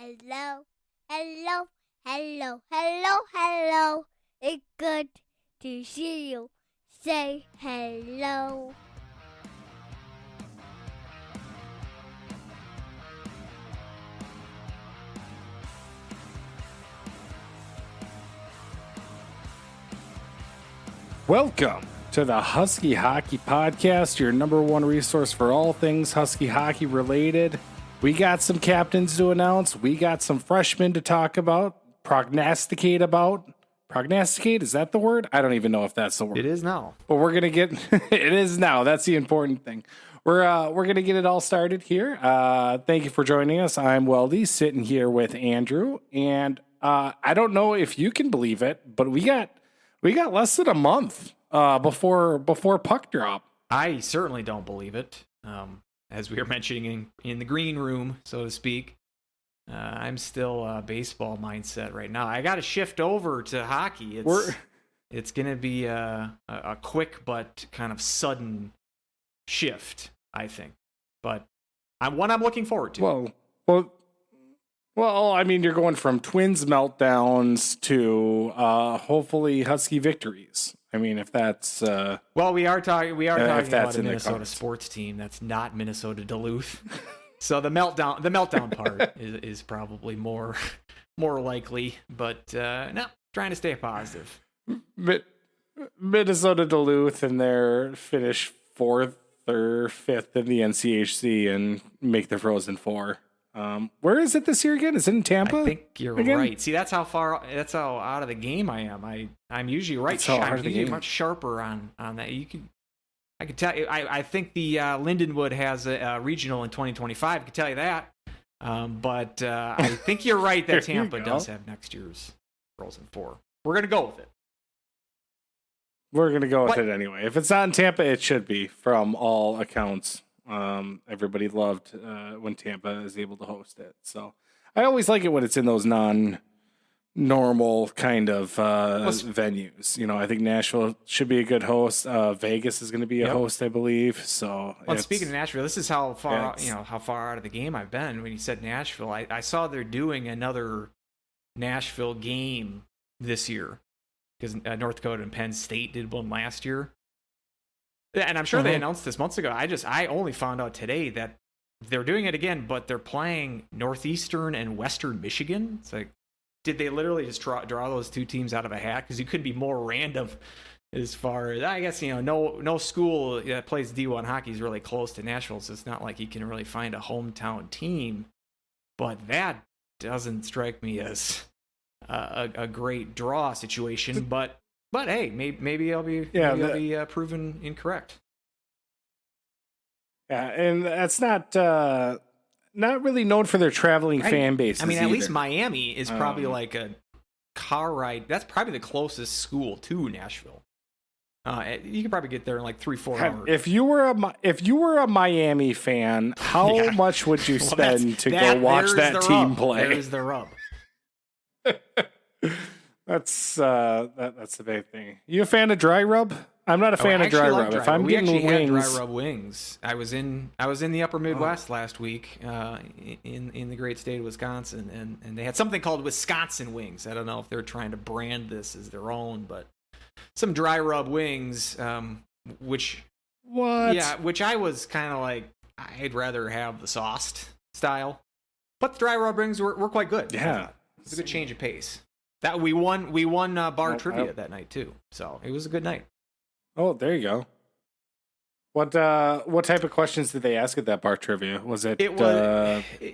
Hello, hello, hello, hello, hello. It's good to see you. Say hello. Welcome to the Husky Hockey Podcast, your number one resource for all things Husky hockey related. We got some captains to announce. We got some freshmen to talk about, prognosticate about. Prognosticate, is that the word? I don't even know if that's the word. It is now. But we're going to get, it is now. That's the important thing. We're going to get it all started here. Thank you for joining us. I'm Weldy, sitting here with Andrew. And I don't know if you can believe it, but we got less than a month before puck drop. I certainly don't believe it. As we were mentioning in the green room, so to speak, I'm still baseball mindset right now. I got to shift over to hockey. It's going to be a quick but kind of sudden shift, I think. But I'm looking forward to. Well, I mean, you're going from Twins meltdowns to hopefully Husky victories. I mean, if that's well, we are talking about a Minnesota cards. sports team that's not Minnesota Duluth. So the meltdown part is probably more likely, but no, trying to stay positive. Minnesota Duluth and their finish 4th or 5th in the NCHC and make the Frozen Four. Where is it this year again? Is it in Tampa? I think you're right. See, that's how out of the game I am. I'm usually right. I'm usually much sharper on that. I could tell you. I think the Lindenwood has a regional in 2025. I could tell you that. But I think you're right that Tampa does have next year's Frozen Four. We're gonna go with it. We're gonna go with it anyway. If it's not in Tampa, it should be from all accounts. Everybody loved when Tampa is able to host it. So I always like it when it's in those non-normal kind of venues. You know, I think Nashville should be a good host. Vegas is going to be a host, I believe. So, speaking of Nashville, this is how far out of the game I've been. When you said Nashville, I saw they're doing another Nashville game this year because North Dakota and Penn State did one last year. And I'm sure they announced this months ago. I only found out today that they're doing it again, but they're playing Northeastern and Western Michigan. It's like, did they literally just draw those two teams out of a hat? Because you could be more random as far as, I guess, no school that plays D1 hockey is really close to Nashville, so it's not like you can really find a hometown team. But that doesn't strike me as a great draw situation, But hey, maybe I'll be proven incorrect. Yeah, and that's not really known for their traveling fan base. I mean, at least Miami is probably like a car ride. That's probably the closest school to Nashville. You could probably get there in like 3-4 hours. If you were a Miami fan, how much would you spend to go watch that team play? There's the rub. That's the big thing. You a fan of dry rub? I'm not a fan of dry rub. If I'm getting wings, had dry rub wings. I was in the Upper Midwest last week, in the great state of Wisconsin, and they had something called Wisconsin wings. I don't know if they're trying to brand this as their own, but some dry rub wings, which I was kind of like, I'd rather have the sauced style, but the dry rub wings were quite good. Yeah, it's a good change of pace. That we won bar trivia that night too, so it was a good night. Oh, there you go. What type of questions did they ask at that bar trivia? Was it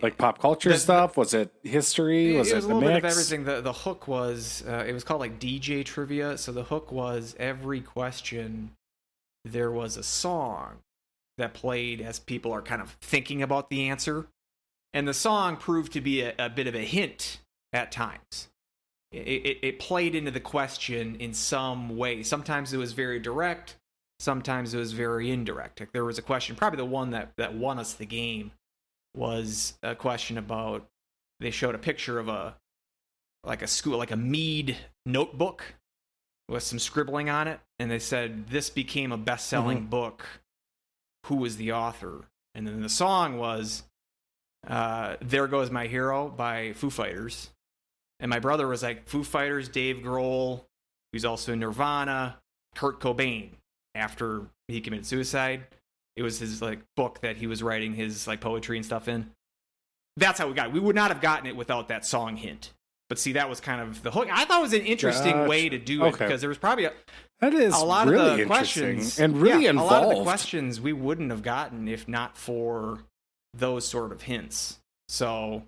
like pop culture stuff? Was it history? Was it a the little mix? bit of everything. The hook was it was called like DJ trivia. So the hook was every question there was a song that played as people are kind of thinking about the answer, and the song proved to be a bit of a hint at times. It played into the question in some way. Sometimes it was very direct. Sometimes it was very indirect. Like there was a question, probably the one that won us the game, was a question about, they showed a picture of a Mead notebook with some scribbling on it, and they said, this became a best-selling book. Who was the author? And then the song was, There Goes My Hero by Foo Fighters. And my brother was like, Foo Fighters, Dave Grohl, who's also in Nirvana, Kurt Cobain, after he committed suicide. It was his like book that he was writing his like poetry and stuff in. That's how we got it. We would not have gotten it without that song hint. But see, that was kind of the hook. I thought it was an interesting way to do it because there was probably that is a lot really of the questions and really involved. A lot of the questions we wouldn't have gotten if not for those sort of hints. So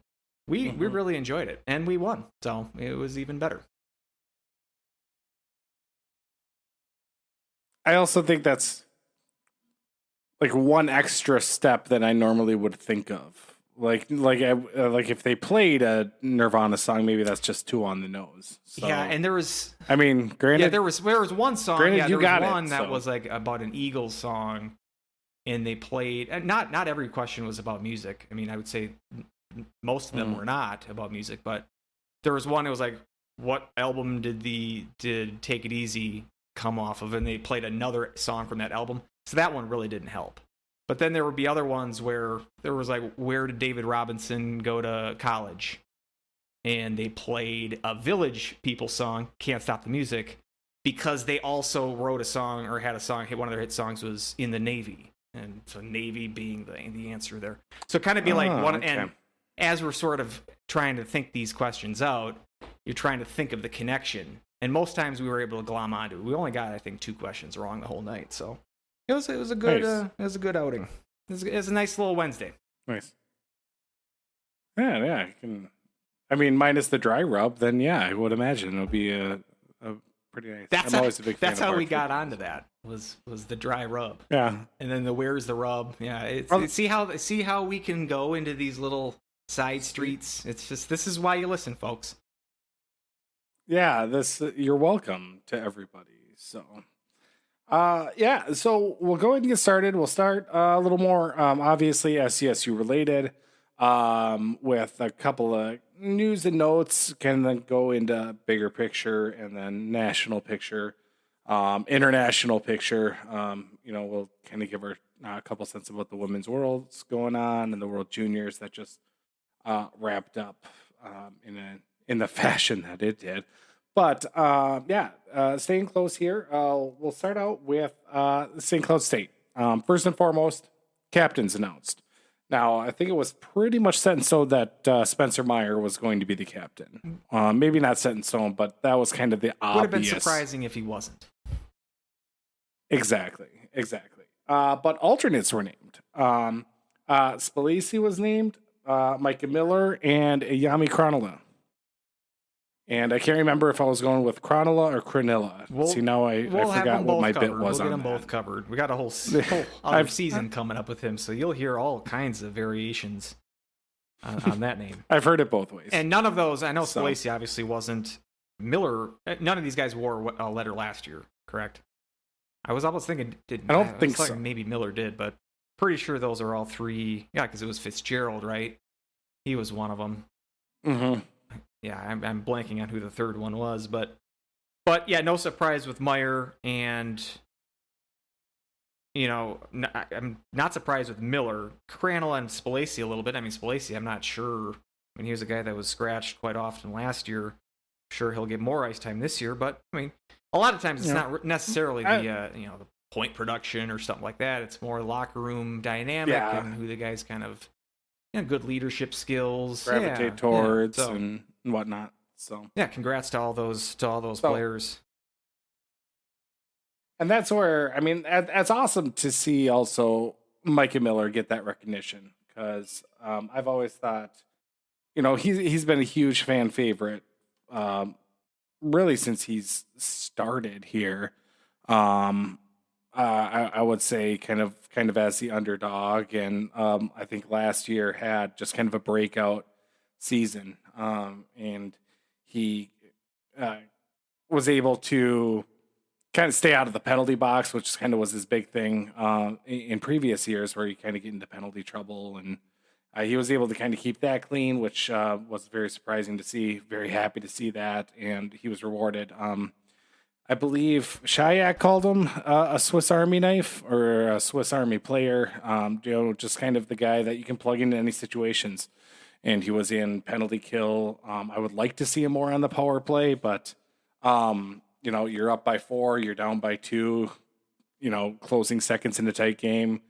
we really enjoyed it, and we won. So it was even better. I also think that's like one extra step that I normally would think of. Like if they played a Nirvana song, maybe that's just too on the nose. So, yeah, and there was. I mean, granted, yeah, there was one song. Granted, yeah, there you was got one it, that so. was like about an Eagles song, and they played. And not every question was about music. I mean, I would say most of them were not about music, but there was one. It was like, what album did Take It Easy come off of? And they played another song from that album. So that one really didn't help. But then there would be other ones where there was like, where did David Robinson go to college? And they played a Village People song, Can't Stop the Music, because they also wrote a song or had a song, one of their hit songs was In the Navy. And so Navy being the answer there. So kind of be like one, and as we're sort of trying to think these questions out, you're trying to think of the connection. And most times we were able to glom onto it. We only got, I think, 2 questions wrong the whole night. So it was a good it was a good outing. It was a nice little Wednesday. Nice. Yeah. I mean, minus the dry rub, then yeah, I would imagine it would be a pretty nice. I'm always a big fan. That's how we got onto that. Was the dry rub. Yeah. And then the where's the rub? Yeah. See how we can go into these little side streets. It's just, this is why you listen, folks. Yeah, you're welcome to everybody. So so we'll go ahead and get started. We'll start a little more obviously SCSU related with a couple of news and notes, can then go into bigger picture and then national picture, international picture. We'll kind of give her a couple cents about the women's world's going on and the World Juniors that just wrapped up in the fashion that it did. But staying close here, we'll start out with St. Cloud State. First and foremost, captains announced. Now, I think it was pretty much set in stone that Spencer Meyer was going to be the captain. Maybe not set in stone, but that was kind of the obvious. Would have been surprising if he wasn't. Exactly. But alternates were named. Spalisi was named, Micah Miller, and Yami Cronulla. And I can't remember if I was going with Cronulla or Cronilla. See, now I forgot what my bit was on that. We'll get them both covered. We got a whole other season coming up with him, so you'll hear all kinds of variations on that name. I've heard it both ways. And none of those, I know Spalisi obviously wasn't. Miller, none of these guys wore a letter last year, correct? I was almost thinking, I don't think so. Maybe Miller did, but pretty sure those are all 3. Yeah, because it was Fitzgerald, right? He was one of them. Mm-hmm. Yeah, I'm blanking on who the third one was, but yeah, no surprise with Meyer, and I'm not surprised with Miller, Crannel, and Spalisi a little bit. I mean, Spalisi, I'm not sure. I mean, he was a guy that was scratched quite often last year. I'm sure he'll get more ice time this year, but I mean, a lot of times it's not necessarily the point production or something like that. It's more locker room dynamic and who the guys kind of good leadership skills gravitate towards and whatnot. So yeah, congrats to all those players. And that's where, I mean, that's awesome to see also Micah Miller get that recognition, because I've always thought, he's been a huge fan favorite really since he's started here. I would say kind of as the underdog, and I think last year had just kind of a breakout season, and he was able to kind of stay out of the penalty box, which kind of was his big thing in previous years, where he kind of get into penalty trouble, and he was able to kind of keep that clean, which was very surprising to see. Very happy to see that, and he was rewarded. I believe Shayak called him a Swiss Army knife or a Swiss Army player. Just kind of the guy that you can plug into any situations. And he was in penalty kill. I would like to see him more on the power play, but you're up by 4, you're down by 2. Closing seconds in a tight game.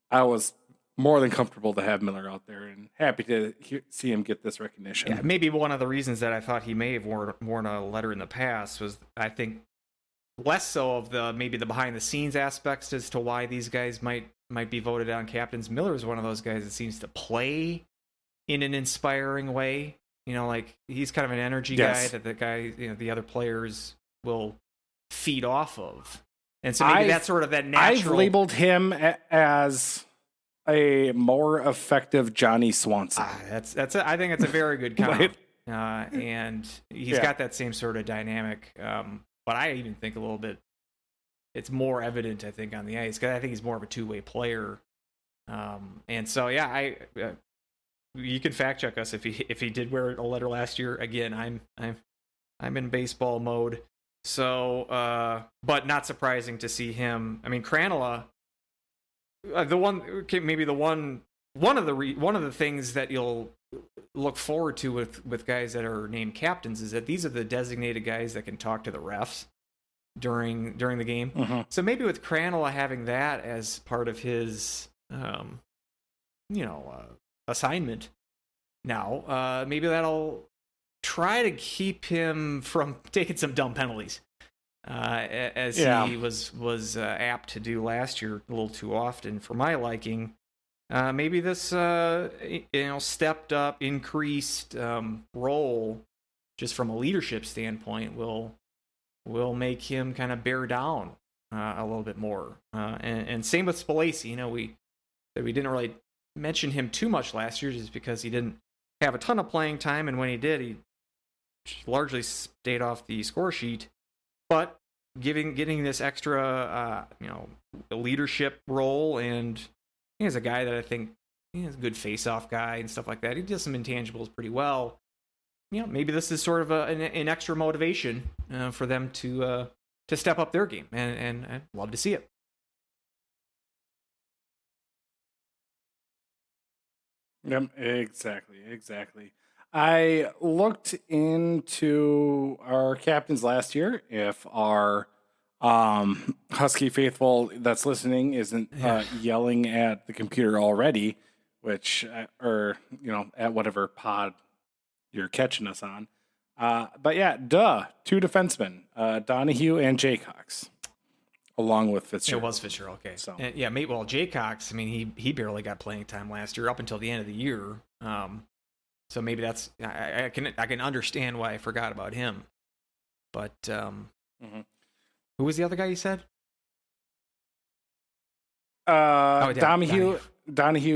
I was more than comfortable to have Miller out there and happy to see him get this recognition. Yeah, maybe one of the reasons that I thought he may have worn a letter in the past was, I think, less so of the behind the scenes aspects as to why these guys might be voted on captains. Miller is one of those guys that seems to play in an inspiring way. Like he's kind of an energy guy that the other players will feed off of. And so maybe that's sort of that natural. I've labeled him as a more effective Johnny Swanson. I think it's a very good comp. And he's got that same sort of dynamic. But I even think a little bit, it's more evident, I think, on the ice, because I think he's more of a two-way player. And so, you can fact check us if he did wear a letter last year. Again, I'm in baseball mode. So, but not surprising to see him. I mean, Cranola, one of the things that you'll look forward to with guys that are named captains is that these are the designated guys that can talk to the refs during the game. Mm-hmm. So maybe with Cranola having that as part of his, assignment now, maybe that'll try to keep him from taking some dumb penalties, as he was apt to do last year a little too often for my liking. Maybe this stepped up, increased role, just from a leadership standpoint, will make him kind of bear down a little bit more. And same with Spalacy. We didn't really mention him too much last year, just because he didn't have a ton of playing time, and when he did, he largely stayed off the score sheet. But getting this extra leadership role, and he's a guy that I think he's a good face-off guy and stuff like that. He does some intangibles pretty well. Maybe this is sort of an extra motivation for them to step up their game, and I'd love to see it. Yep, exactly. I looked into our captains last year. If our Husky faithful that's listening isn't yelling at the computer already, which at whatever pod you're catching us on. But 2 defensemen, Donahue and Jay Cox, along with Fitzgerald. It was Fitzgerald, okay. So Jay Cox, I mean, he barely got playing time last year up until the end of the year. So maybe that's, I can understand why I forgot about him. But who was the other guy you said? Donahue,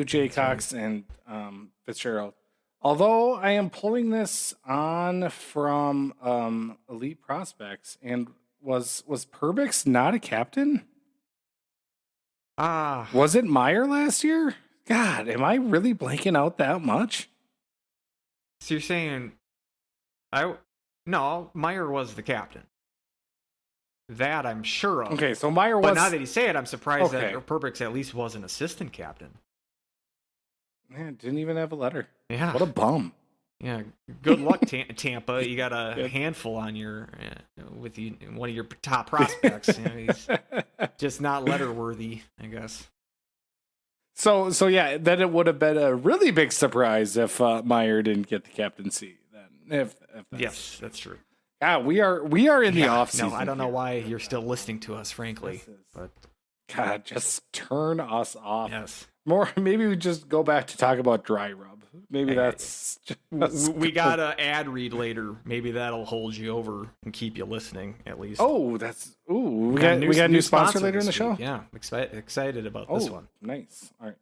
Jay Cox, and Fitzgerald. Although I am pulling this on from Elite Prospects, and was Perbix not a captain? Was it Meyer last year? God, am I really blanking out that much? So you're saying, no, Meyer was the captain. That I'm sure of. Okay, so Meyer was. But now that you say it, I'm surprised that Perbix at least was an assistant captain. Man, didn't even have a letter. Yeah. What a bum. Yeah. Good luck, Tampa. You got a handful on with one of your top prospects. He's just not letter worthy, I guess. So then it would have been a really big surprise if Meyer didn't get the captaincy. Then, if yes, that's true. Yeah, we are in the off season. No, I don't know why you're still listening to us, frankly. But God, just turn us off. Yes. Maybe we just go back to talk about dry rub. Maybe that's we got an ad read later. Maybe that'll hold you over and keep you listening at least. Oh, we got a new sponsor later in the show. Yeah, excited about this one. Nice. All right.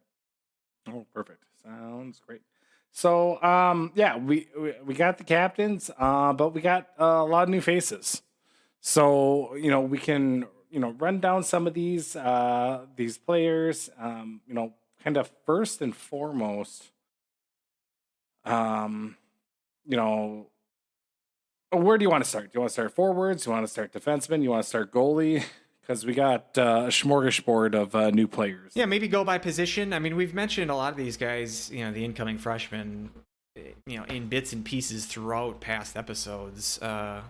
Oh, perfect. Sounds great. So, we got the captains, but we got a lot of new faces. So, we can, run down some of these players, kind of first and foremost, Where do you want to start? Do you want to start forwards? Do you want to start defenseman? You want to start goalie? Because we got a smorgasbord of new players. Yeah, maybe go by position. I mean, we've mentioned a lot of these guys, the incoming freshmen, in bits and pieces throughout past episodes. But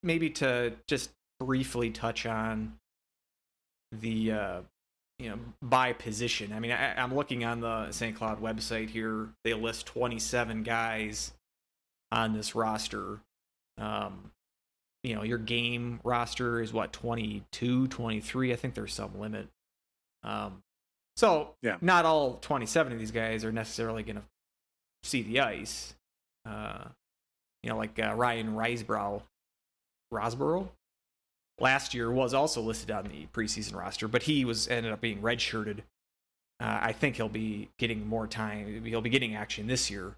maybe to just briefly touch on the, by position. I mean, I'm looking on the St. Cloud website here. They list 27 guys on this roster. Your game roster is what, 22, 23? I think there's some limit. So not all 27 of these guys are necessarily going to see the ice. Like Ryan Rosborough last year was also listed on the preseason roster, but he ended up being redshirted. I think he'll be getting more time. He'll be getting action this year.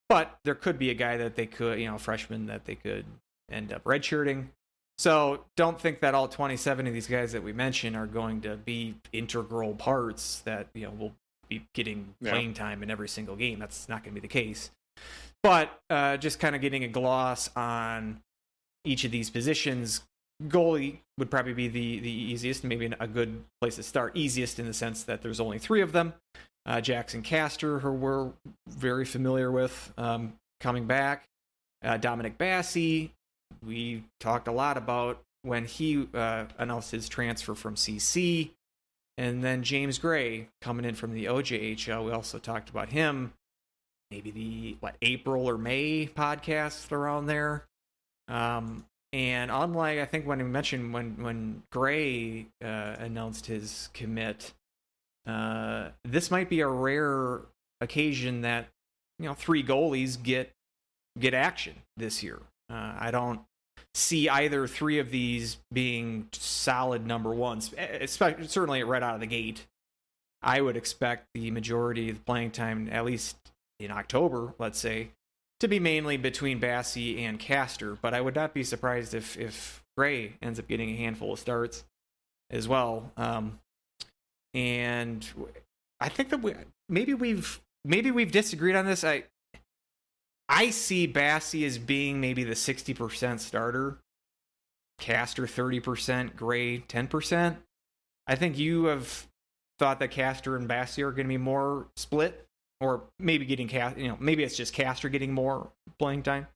But there could be a guy that they could, a freshman that they could end up redshirting. So don't think that all 27 of these guys that we mentioned are going to be integral parts that, will be getting playing time in every single game. That's not going to be the case. But just kind of getting a gloss on each of these positions. Goalie would probably be the easiest, maybe a good place to start. Easiest in the sense that there's only 3 of them. Jackson Castor, who we're very familiar with, coming back. Dominic Bassi, we talked a lot about when he announced his transfer from CC. And then James Gray coming in from the OJHL. We also talked about him, maybe the April or May podcast around there. And unlike, I think when we mentioned when Gray announced his commit, this might be a rare occasion that 3 goalies get action this year. I don't see either 3 of these being solid number ones, especially certainly right out of the gate. I would expect the majority of the playing time, at least in October, let's say, to be mainly between Bassi and Castor, but I would not be surprised if Gray ends up getting a handful of starts as well. And I think that maybe we've disagreed on this. I see Bassi as being maybe the 60% starter, Castor 30%, Gray 10%. I think you have thought that Castor and Bassi are going to be more split. Or maybe getting maybe it's just Castor getting more playing time.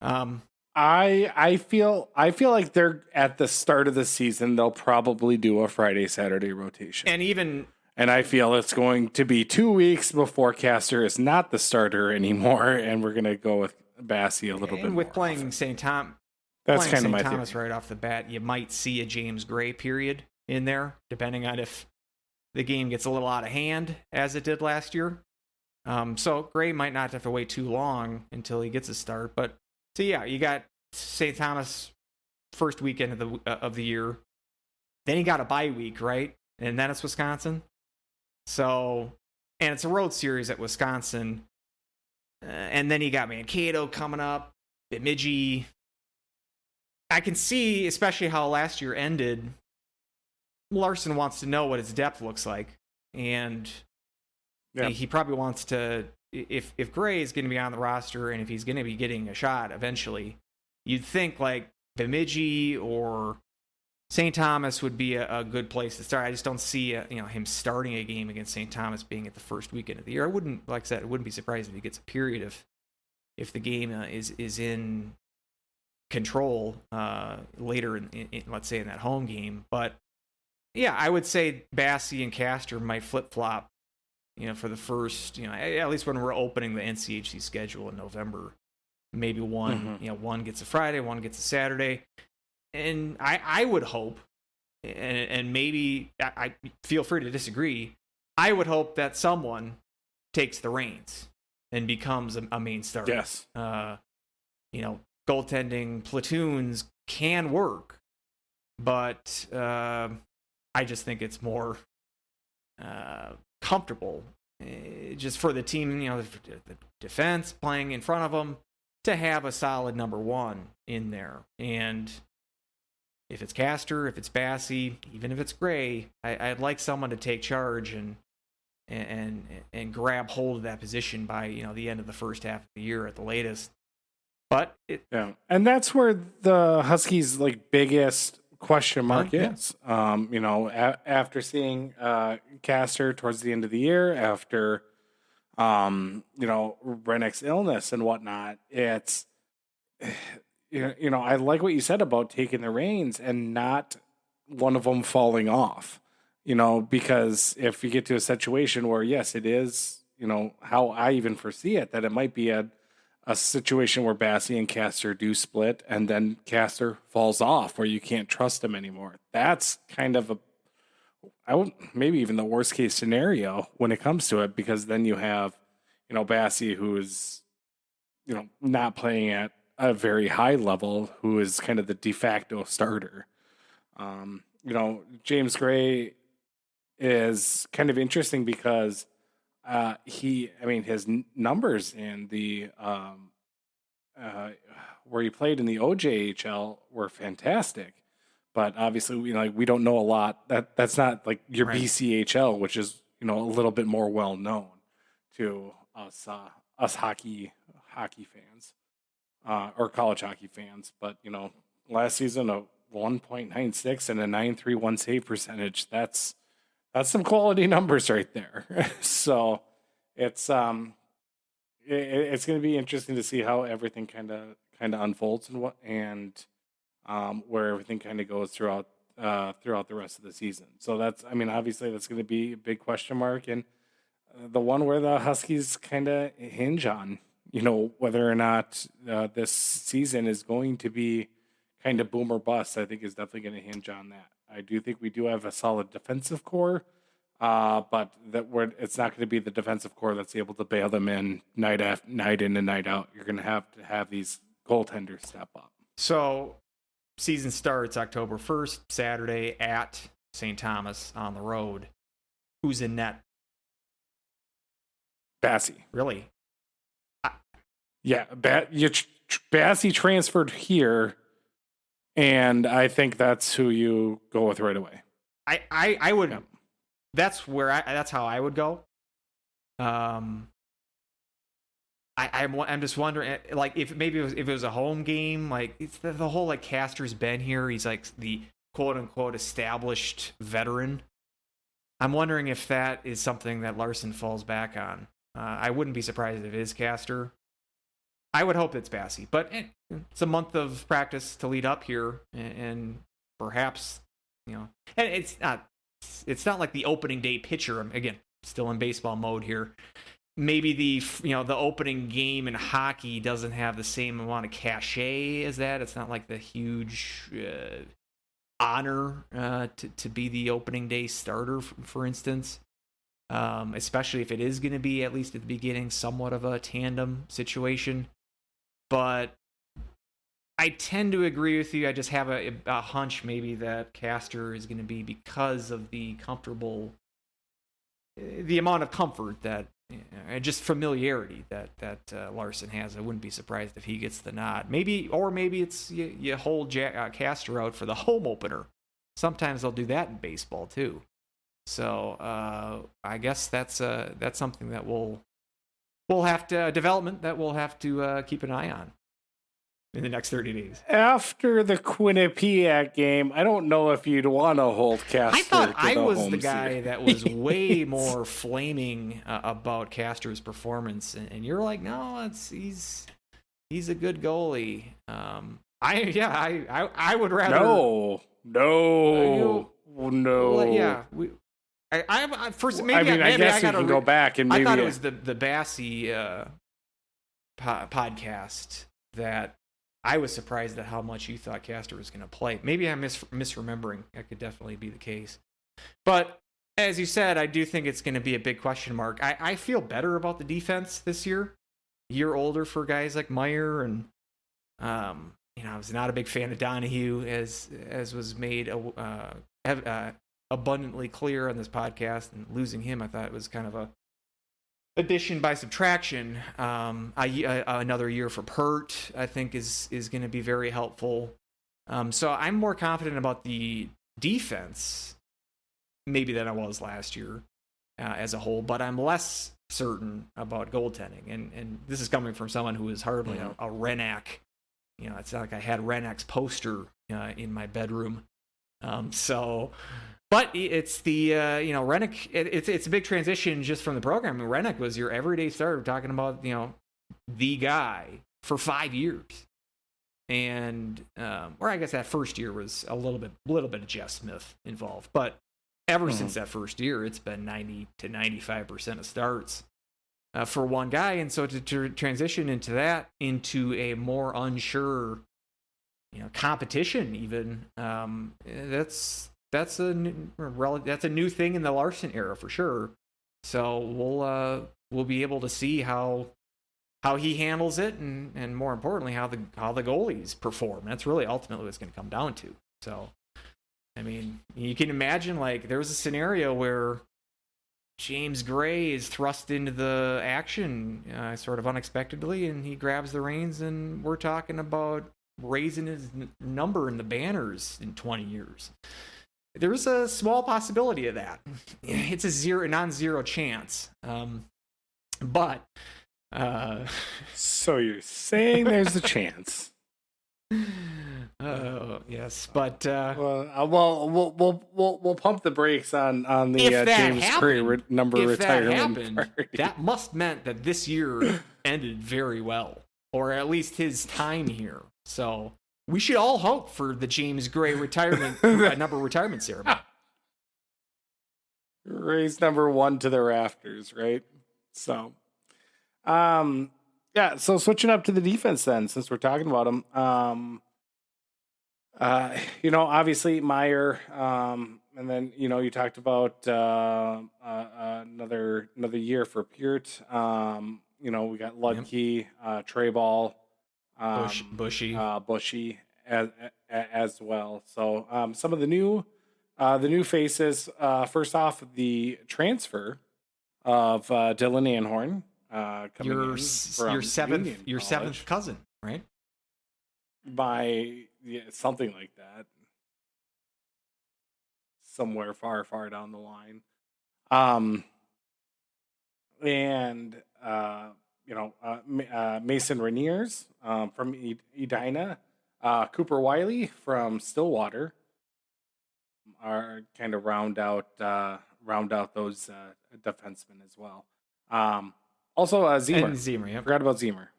I feel like they're at the start of the season. They'll probably do a Friday Saturday rotation, and I feel it's going to be 2 weeks before Castor is not the starter anymore, and we're gonna go with Bassi a little bit. And with more playing often. St. Tom, that's kind of my Thomas theory. right off the bat, you might see a James Gray period in there, depending on if the game gets a little out of hand as it did last year. So Gray might not have to wait too long until he gets a start. But so yeah, you got St. Thomas first weekend of the year. Then you got a bye week, right? And then it's Wisconsin. So, and it's a road series at Wisconsin. And then you got Mankato coming up, Bemidji. I can see, especially how last year ended, Larson wants to know what his depth looks like. And he probably wants to, if Gray is going to be on the roster and if he's going to be getting a shot eventually, you'd think like Bemidji or St. Thomas would be a good place to start. I just don't see him starting a game against St. Thomas being at the first weekend of the year. I wouldn't, like I said, I wouldn't be surprised if he gets a period if the game is in control later in let's say in that home game. But yeah, I would say Bassi and Castor might flip flop. For the first, at least when we're opening the NCHC schedule in November, maybe one, one gets a Friday, one gets a Saturday. And I would hope, and maybe I feel free to disagree, I would hope that someone takes the reins and becomes a main starter. Yes. Goaltending platoons can work, but I just think it's more comfortable just for the team, the defense playing in front of them, to have a solid number one in there. And if it's Castor, if it's Bassi, even if it's Gray, I'd like someone to take charge and grab hold of that position by the end of the first half of the year at the latest. But and that's where the Huskies' biggest question mark is. After seeing Castor towards the end of the year, after Rennick's illness and whatnot, it's I like what you said about taking the reins and not one of them falling off. Because if you get to a situation where yes, it is, how I even foresee it, that it might be a situation where Bassie and Castor do split and then Castor falls off where you can't trust him anymore. That's kind of maybe even the worst case scenario when it comes to it, because then you have, Bassie who is, not playing at a very high level, who is kind of the de facto starter. James Gray is kind of interesting because his numbers in the where he played in the OJHL were fantastic, but obviously we don't know a lot. That's not like your BCHL, which is a little bit more well known to us hockey fans or college hockey fans. But last season a 1.96 and a 931 save percentage. That's some quality numbers right there. So it's going to be interesting to see how everything kind of unfolds and where everything kind of goes throughout the rest of the season. So obviously that's going to be a big question mark, and the one where the Huskies kind of hinge on, whether or not this season is going to be kind of boom or bust. I think is definitely going to hinge on that. I do think we do have a solid defensive core, but it's not going to be the defensive core that's able to bail them in night in and night out. You're going to have these goaltenders step up. So season starts October 1st, Saturday at St. Thomas on the road. Who's in net? Bassie. Really? Yeah, Bassie transferred here, and I think that's who you go with right away. I would. Yeah. That's how I would go. I'm just wondering, if it was a home game, it's the whole Castor's been here. He's the quote unquote established veteran. I'm wondering if that is something that Larson falls back on. I wouldn't be surprised if it is Castor. I would hope it's Bassie, but it's a month of practice to lead up here, and perhaps and it's not like the opening day pitcher. Again, still in baseball mode here. Maybe the opening game in hockey doesn't have the same amount of cachet as that. It's not like the huge honor to be the opening day starter, for instance. Especially if it is going to be, at least at the beginning, somewhat of a tandem situation. But I tend to agree with you. I just have a hunch maybe that Castor is going to be, because of the amount of comfort that, just familiarity that Larson has. I wouldn't be surprised if he gets the nod. Maybe it's you hold Castor out for the home opener. Sometimes they'll do that in baseball too. So I guess that's something that we'll have to development that we'll have to keep an eye on in the next 30 days. After the Quinnipiac game, I don't know if you'd want to hold Castor. I thought I was the guy that was way more flaming about Castor's performance, and you're like, no, he's a good goalie. I would rather no. Yeah, I guess we can go back and maybe I thought it was the Bassie podcast that I was surprised at how much you thought Castor was going to play. Maybe I'm misremembering. That could definitely be the case. But as you said, I do think it's going to be a big question mark. I feel better about the defense this year. A year older for guys like Meyer, and I was not a big fan of Donahue, as was made abundantly clear on this podcast, and losing him, I thought it was kind of a addition by subtraction. Another year for Pert, I think, is going to be very helpful. So I'm more confident about the defense maybe than I was last year as a whole, but I'm less certain about goaltending, and this is coming from someone who is hardly a Renak. It's not like I had Renak's poster in my bedroom. But it's the Rennick. It's a big transition just from the program. I mean, Rennick was your everyday starter, talking about the guy for 5 years, and or I guess that first year was a little bit of Jeff Smith involved, but ever since that first year, it's been 90 to 95% of starts for one guy, and so to transition into a more unsure competition, even that's a new thing in the Larson era for sure. So we'll be able to see how he handles it, and more importantly how the goalies perform. That's really ultimately what it's going to come down to. So I mean, you can imagine, like, there was a scenario where James Gray is thrust into the action sort of unexpectedly, and he grabs the reins, and we're talking about raising his number in the banners in 20 years. There's a small possibility of that. It's a non-zero chance. But so you're saying there's a chance? Yes, but we'll pump the brakes on the James Gray number retirement party. That must meant that this year ended very well, or at least his time here. So we should all hope for the James Gray number retirement ceremony. Raise number 1 to the rafters, right? So, yeah. So switching up to the defense then, since we're talking about them. Obviously Meyer, and then you talked about another year for Peart. We got Ludke, Trey Ball, Bushy as well. So some of the new faces. First off, the transfer of Dylan Anhorn, coming your seventh cousin, right? Something like that. Somewhere far, far down the line. Mason Rainiers from Edina, Cooper Wiley from Stillwater are kind of round out those defensemen as well. Also Zimmer. And Zimmer, yeah. Forgot about Zimmer.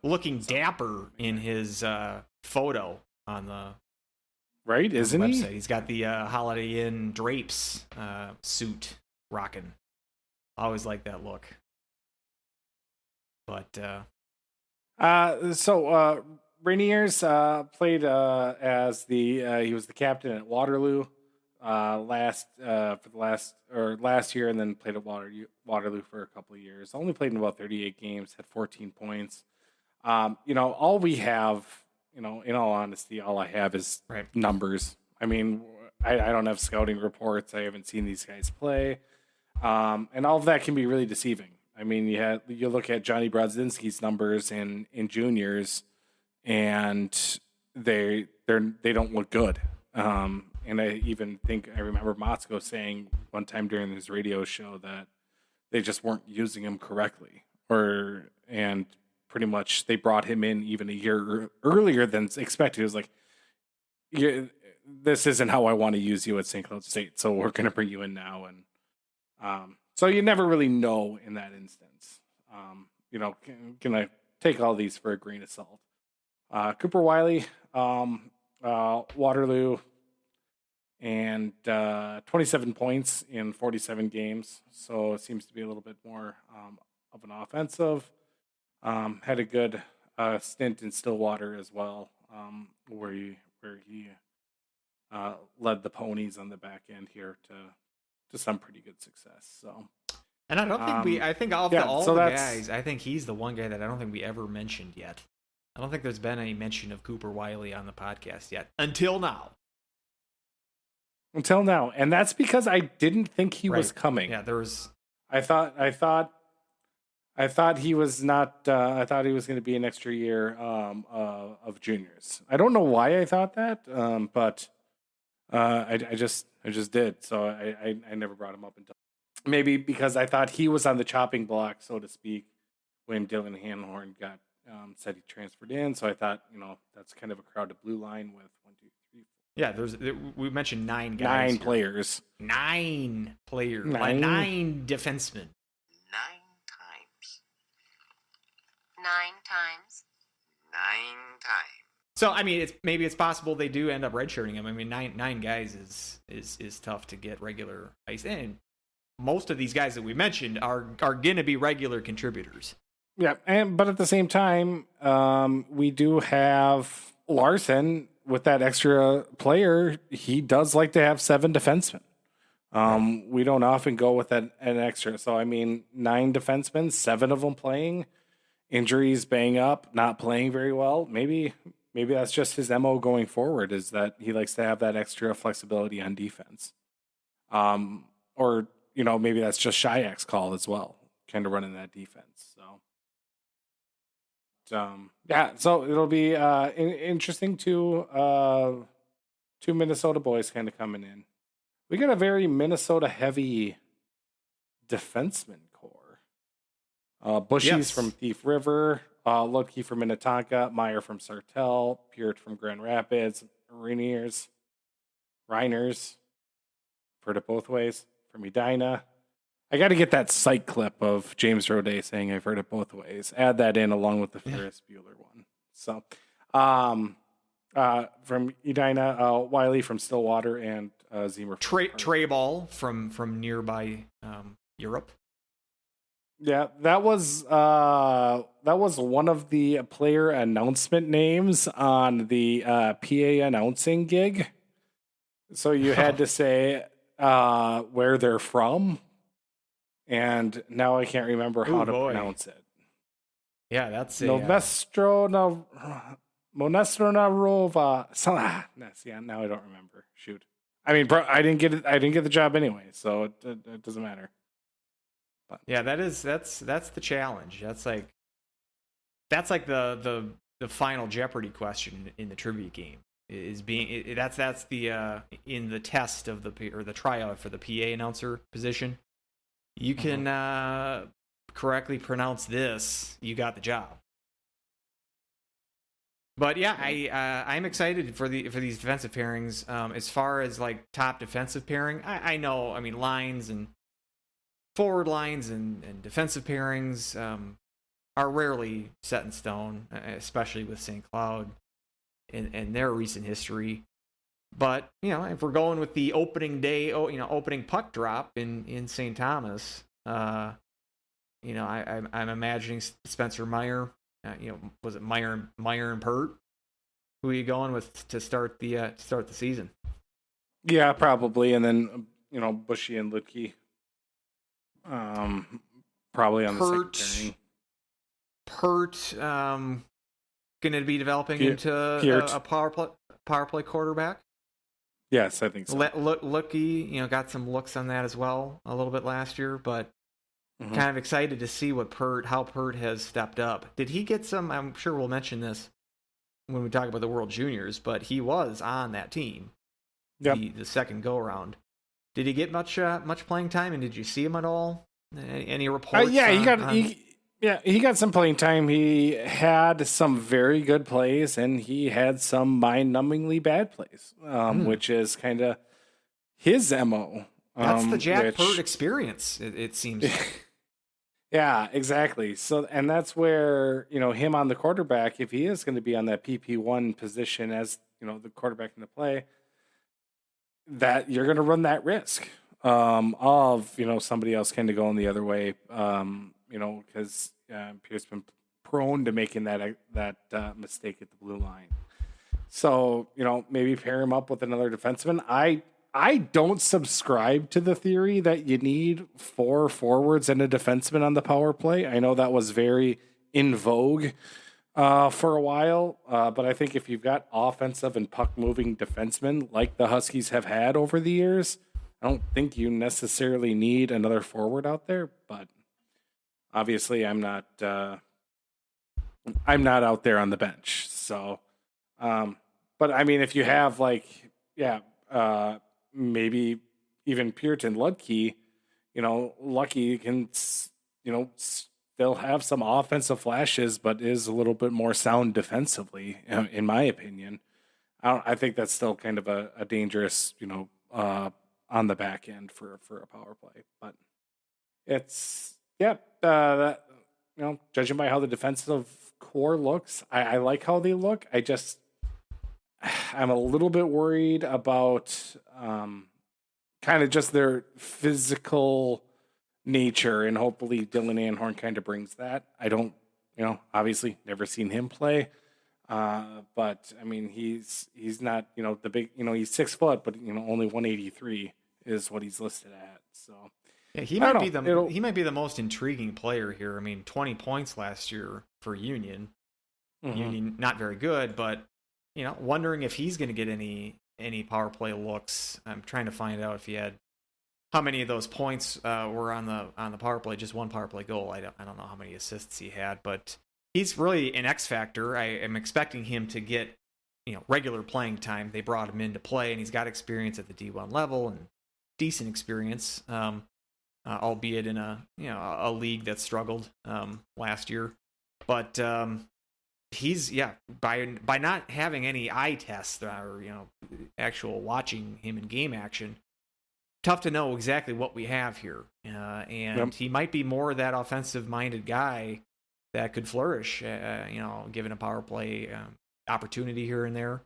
Looking dapper in his photo on the isn't website. he? He's got the Holiday Inn drapes suit rocking. I always like that look. But Rainiers played as he was the captain at Waterloo last year, and then played at Waterloo for a couple of years. Only played in about 38 games, had 14 points. All we have, in all honesty, all I have is numbers. I mean, I don't have scouting reports. I haven't seen these guys play. And all of that can be really deceiving. I mean, you look at Johnny Brodzinski's numbers in juniors, and they don't look good. And I even think I remember Motzko saying one time during his radio show that they just weren't using him correctly, and pretty much they brought him in even a year earlier than expected. It was like, this isn't how I want to use you at St. Cloud State, so we're going to bring you in now. And so you never really know in that instance. Gonna take all these for a grain of salt. Cooper Wiley, Waterloo, and 27 points in 47 games. So it seems to be a little bit more of an offensive. Had a good stint in Stillwater as well, where he led the Ponies on the back end here to some pretty good success. So, and I don't think I think all the guys, I think he's the one guy that I don't think we ever mentioned yet. I don't think there's been any mention of Cooper Wiley on the podcast yet until now. And that's because I didn't think he was coming. Yeah, there was. I thought he was not. I thought he was going to be an extra year of juniors. I don't know why I thought that, but I just did. So I never brought him up until. maybe because I thought he was on the chopping block, so to speak, when Dylan Hanhorn got said he transferred in. So I thought, that's kind of a crowded blue line with 1, 2, 3, 4. Yeah, we mentioned 9 guys. 9 here. players. 9 players. 9? 9 defensemen. 9 times. 9 times. 9 times. So I mean, it's possible they do end up redshirting him. I mean, nine guys is tough to get regular ice, and most of these guys that we mentioned are going to be regular contributors. Yeah, but at the same time, we do have Larson with that extra player. He does like to have 7 defensemen. We don't often go with an extra. So I mean, 9 defensemen, 7 of them playing, injuries, bang up, not playing very well. Maybe that's just his MO going forward, is that he likes to have that extra flexibility on defense. Or, maybe that's just Shyak's call as well, kind of running that defense. So it'll be interesting to 2 Minnesota boys kind of coming in. We got a very Minnesota heavy defenseman core. Bushy's from Thief River, Ludke from Minnetonka, Meyer from Sartell, Peart from Grand Rapids, Reiners, heard it both ways, from Edina. I got to get that sight clip of James Roday saying I've heard it both ways. Add that in along with the Ferris Bueller one. So, from Edina, Wiley from Stillwater, and Zemer. Trey Ball from nearby Europe. Yeah, that was one of the player announcement names on the PA announcing gig. So you had to say where they're from, and now I can't remember how to pronounce it. Yeah, that's Monestro Narova. Yeah, now I don't remember. Shoot. I mean, bro, I didn't get it. I didn't get the job anyway, so it doesn't matter. But. Yeah, that's the challenge. That's like the final Jeopardy question in the trivia game is being that's the in the test of the tryout for the PA announcer position. You can correctly pronounce this, you got the job. But yeah, I'm excited for these defensive pairings. As far as like top defensive pairing, I know. I mean, lines and forward lines and defensive pairings are rarely set in stone, especially with St. Cloud and their recent history. But if we're going with the opening day, opening puck drop in St. Thomas, I'm imagining Spencer Meyer. Was it Meyer and Pert? Who are you going with to start the season? Yeah, probably, and then Bushy and Ludke. Probably on the second pairing. Pert, going to be developing into a power play quarterback. Yes, I think so. Ludke, got some looks on that as well a little bit last year, but kind of excited to see how Pert has stepped up. Did he get some? I'm sure we'll mention this when we talk about the World Juniors, but he was on that team. Yep. The second go around. Did he get much playing time, and did you see him at all? Any reports? He got some playing time. He had some very good plays, and he had some mind-numbingly bad plays, which is kind of his MO. That's the Jack Pert experience, it seems. Yeah, exactly. So, and that's where, him on the quarterback, if he is going to be on that PP1 position as, the quarterback in the play, that you're going to run that risk of, somebody else kind of going the other way, because Pierce's been prone to making that mistake at the blue line. So, maybe pair him up with another defenseman. I don't subscribe to the theory that you need 4 forwards and a defenseman on the power play. I know that was very in vogue for a while, but I think if you've got offensive and puck-moving defensemen like the Huskies have had over the years, I don't think you necessarily need another forward out there. But obviously, I'm not out there on the bench. So, but I mean, if you have maybe even Pearson Ludke, Lucky can, still have some offensive flashes, but is a little bit more sound defensively, in my opinion. I think that's still kind of a dangerous, on the back end for a power play. But it's, that, judging by how the defensive core looks, I like how they look. I'm a little bit worried about kind of just their physical nature, and hopefully Dylan Anhorn kind of brings that. I don't, obviously never seen him play, but I mean he's not the big, he's 6 foot, but only 183 is what he's listed at. So yeah, he might be the most intriguing player here. I mean, 20 points last year for Union. Mm-hmm. Union not very good, but wondering if he's going to get any power play looks. I'm trying to find out if he had how many of those points were on the power play. Just one power play goal. I don't know how many assists he had, but he's really an X factor. I am expecting him to get regular playing time. They brought him in to play, and he's got experience at the D1 level and decent experience, albeit in a league that struggled last year. But he's by not having any eye tests or actual watching him in game action, tough to know exactly what we have here. And he might be more that offensive minded guy that could flourish, given a power play opportunity here and there.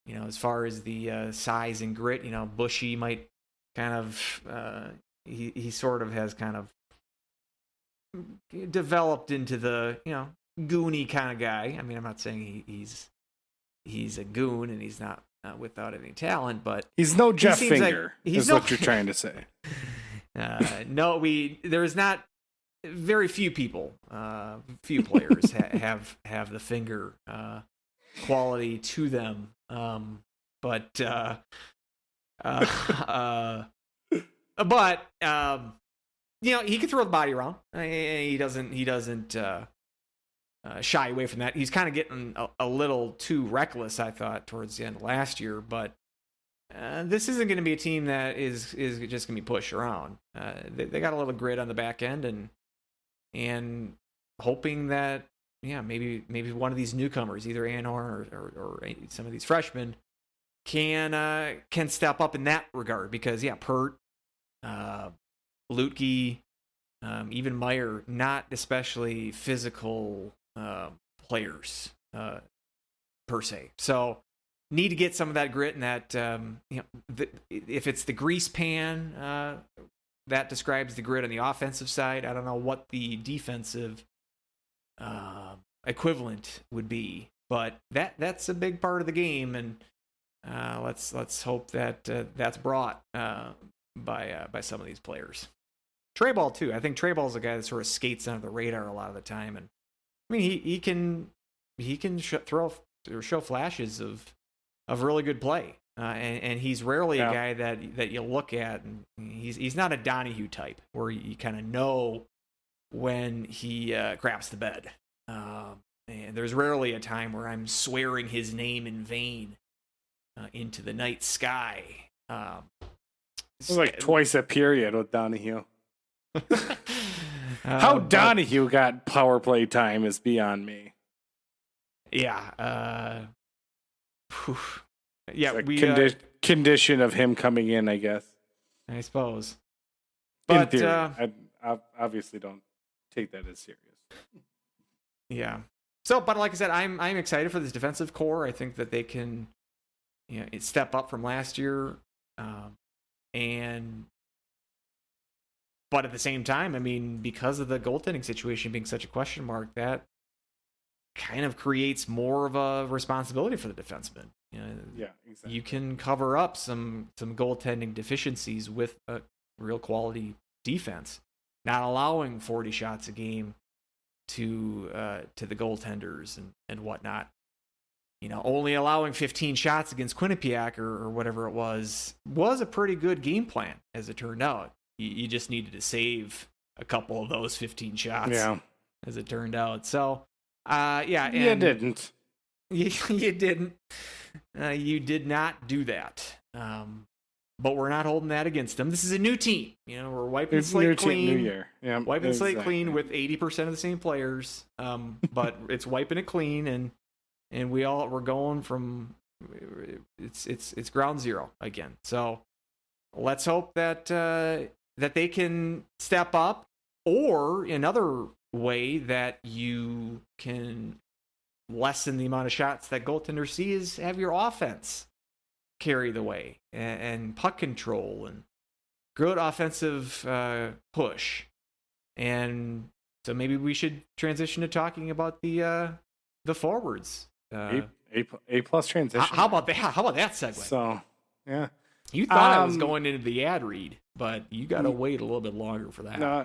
As far as the size and grit, Bushy might kind of he sort of has kind of developed into the goony kind of guy. I mean, I'm not saying he's a goon and he's not without any talent, but he's no Jeff Finger. Is what you're trying to say? No, there's not very few people, few players have the Finger quality to them. But he can throw the body around. He doesn't shy away from that. He's kind of getting a little too reckless, I thought, towards the end of last year. But this isn't going to be a team that is just going to be pushed around. They got a little grit on the back end, and hoping that maybe one of these newcomers, either Anhorn or some of these freshmen, can step up in that regard. Because Pert, Lutke, even Meyer, not especially physical players per se. So need to get some of that grit and that if it's the grease pan that describes the grit on the offensive side, I don't know what the defensive equivalent would be, but that's a big part of the game, and let's hope that that's brought by some of these players. Trey Ball too. I think Trey Ball's a guy that sort of skates under the radar a lot of the time, and I mean he can throw or show flashes of really good play, and he's rarely a guy that you look at, and he's not a Donahue type where you kind of know when he craps the bed. And there's rarely a time where I'm swearing his name in vain into the night sky. It's like twice a period with Donahue. How Donahue got power play time is beyond me. Yeah. Condition of him coming in, I guess. I suppose. But in theory, I obviously don't take that as serious. Yeah. So, but like I said, I'm excited for this defensive core. I think that they can, step up from last year, but at the same time, I mean, because of the goaltending situation being such a question mark, that kind of creates more of a responsibility for the defenseman. Yeah, exactly. You can cover up some goaltending deficiencies with a real quality defense, not allowing 40 shots a game to the goaltenders and whatnot. Only allowing 15 shots against Quinnipiac or whatever it was a pretty good game plan, as it turned out. You just needed to save a couple of those 15 shots, as it turned out. So, and you didn't. You didn't. You did not do that. but we're not holding that against them. This is a new team. We're wiping the It's slate new clean. team, new year. Yeah, wiping the slate exactly. clean with 80% of the same players. But it's wiping it clean, and we're going from it's ground zero again. So let's hope that that they can step up, or another way that you can lessen the amount of shots that goaltenders see is have your offense carry the way, and puck control and good offensive push. And so maybe we should transition to talking about the forwards. A plus transition. How about that? How about that segue? So, yeah. You thought I was going into the ad read, but you got to wait a little bit longer for that. Yeah,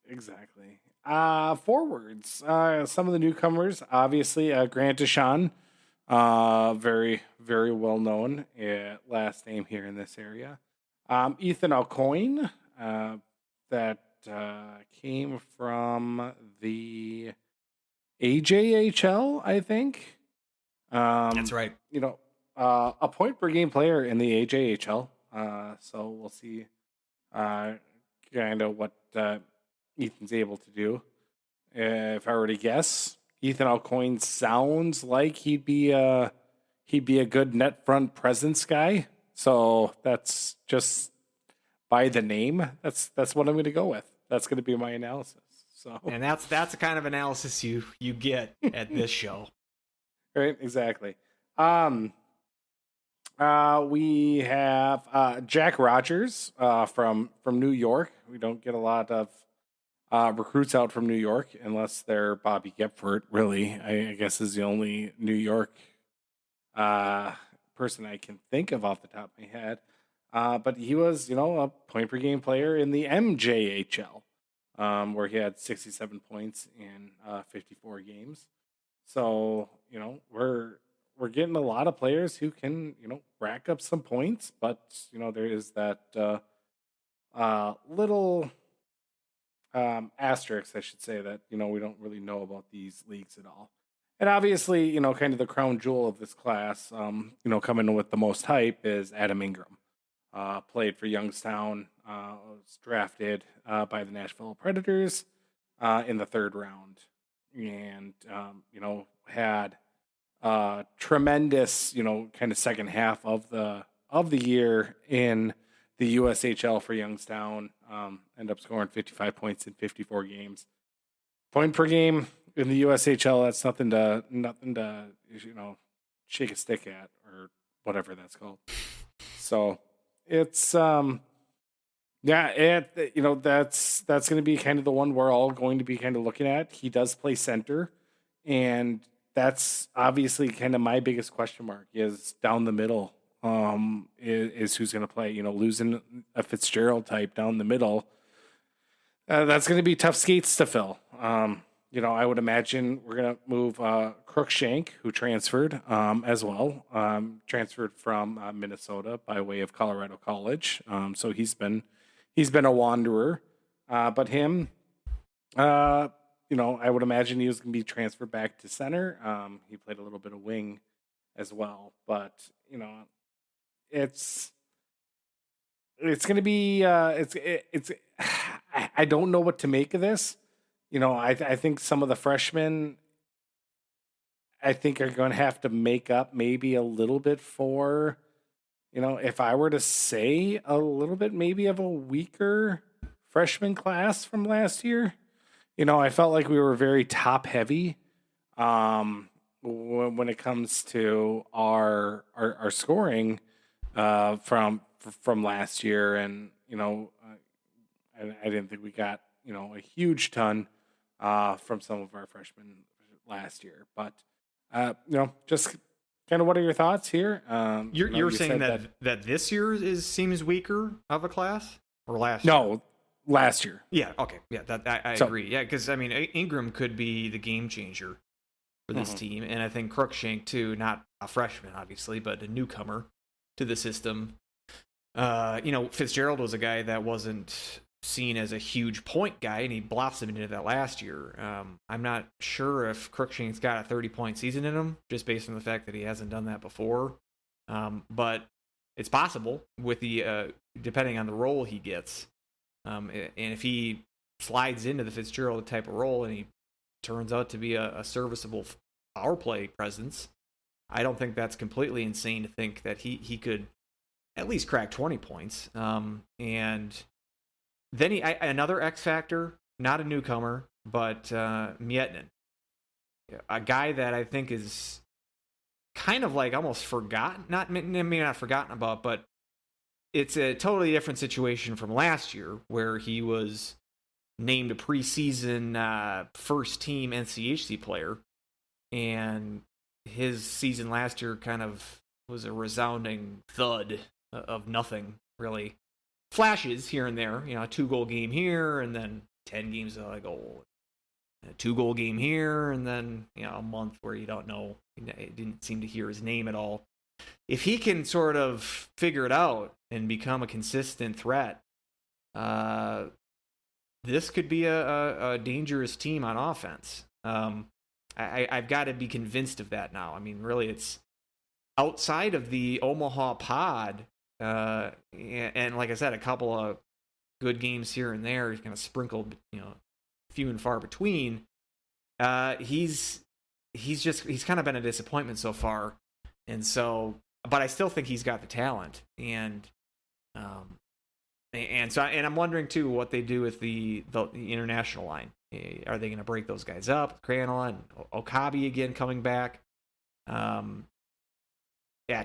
exactly. Forwards. Some of the newcomers, obviously, Grant Deshawn, very, very well known last name here in this area. Ethan Alcoin, that came from the AJHL, I think. That's right. A point per game player in the AJHL. So we'll see kind of what Ethan's able to do. If I were to guess, Ethan Alcoin sounds like he'd be a good net front presence guy. So that's just by the name. That's what I'm going to go with. That's going to be my analysis. So, and that's the kind of analysis you get at this show. Right, exactly. We have Jack Rogers from New York. We don't get a lot of recruits out from New York unless they're Bobby Gepfort, really. I guess is the only New York person I can think of off the top of my head. But he was, a point per game player in the MJHL, where he had 67 points in 54 games. So, we're getting a lot of players who can, rack up some points, but, there is that little asterisk, I should say, that, we don't really know about these leagues at all. And obviously, kind of the crown jewel of this class, coming in with the most hype is Adam Ingram. Played for Youngstown, was drafted by the Nashville Predators in the third round, and had tremendous, kind of second half of the year in the USHL for Youngstown. End up scoring 55 points in 54 games. Point per game in the USHL, that's nothing to shake a stick at, or whatever that's called. So it's that's going to be kind of the one we're all going to be kind of looking at. He does play center, and that's obviously kind of my biggest question mark is down the middle. Is who's going to play? Losing a Fitzgerald type down the middle, that's going to be tough skates to fill. I would imagine we're going to move Crookshank, who transferred as well, transferred from Minnesota by way of Colorado College. So he's been a wanderer, but him, I would imagine he was going to be transferred back to center. He played a little bit of wing as well, but it's going to be I don't know what to make of this. I think some of the freshmen, I think, are going to have to make up maybe a little bit for, if I were to say a little bit maybe of a weaker freshman class from last year. I felt like we were very top heavy when it comes to our scoring from last year, and I didn't think we got a huge ton from some of our freshmen last year, but just kind of what are your thoughts here? You're saying that this year seems weaker of a class, or last year? No, last year. Yeah. Okay. Yeah. I agree. Yeah, because Ingram could be the game changer for this team, and I think Crookshank too. Not a freshman, obviously, but a newcomer to the system. Fitzgerald was a guy that wasn't seen as a huge point guy, and he blossomed into that last year. I'm not sure if Crookshank's got a 30-point season in him, just based on the fact that he hasn't done that before. But it's possible with the depending on the role he gets. And if he slides into the Fitzgerald type of role and he turns out to be a serviceable power play presence, I don't think that's completely insane to think that he could at least crack 20 points. And then another X factor, not a newcomer, but Miettinen, a guy that I think is kind of like almost forgotten, maybe not forgotten about, but it's a totally different situation from last year where he was named a preseason first team NCHC player, and his season last year kind of was a resounding thud of nothing, really. Flashes here and there, a 2-goal game here, and then 10 games of a goal. A 2-goal game here, and then a month where you don't know, didn't seem to hear his name at all. If he can sort of figure it out and become a consistent threat, this could be a dangerous team on offense. I've got to be convinced of that now. I mean, really, it's outside of the Omaha pod, and like I said, a couple of good games here and there, kind of sprinkled, few and far between. He's kind of been a disappointment so far, and so, but I still think he's got the talent, and I'm wondering too what they do with the international line. Are they going to break those guys up? Cranola and Okabe again coming back. At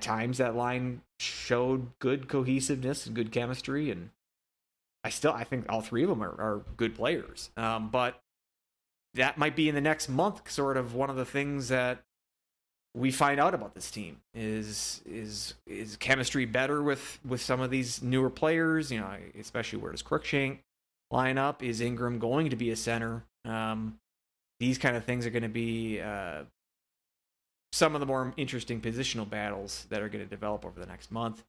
times that line showed good cohesiveness and good chemistry, and I think all three of them are good players. But that might be in the next month sort of one of the things that we find out about this team is chemistry better with some of these newer players, especially where does Cruikshank line up? Is Ingram going to be a center? These kind of things are going to be some of the more interesting positional battles that are going to develop over the next month.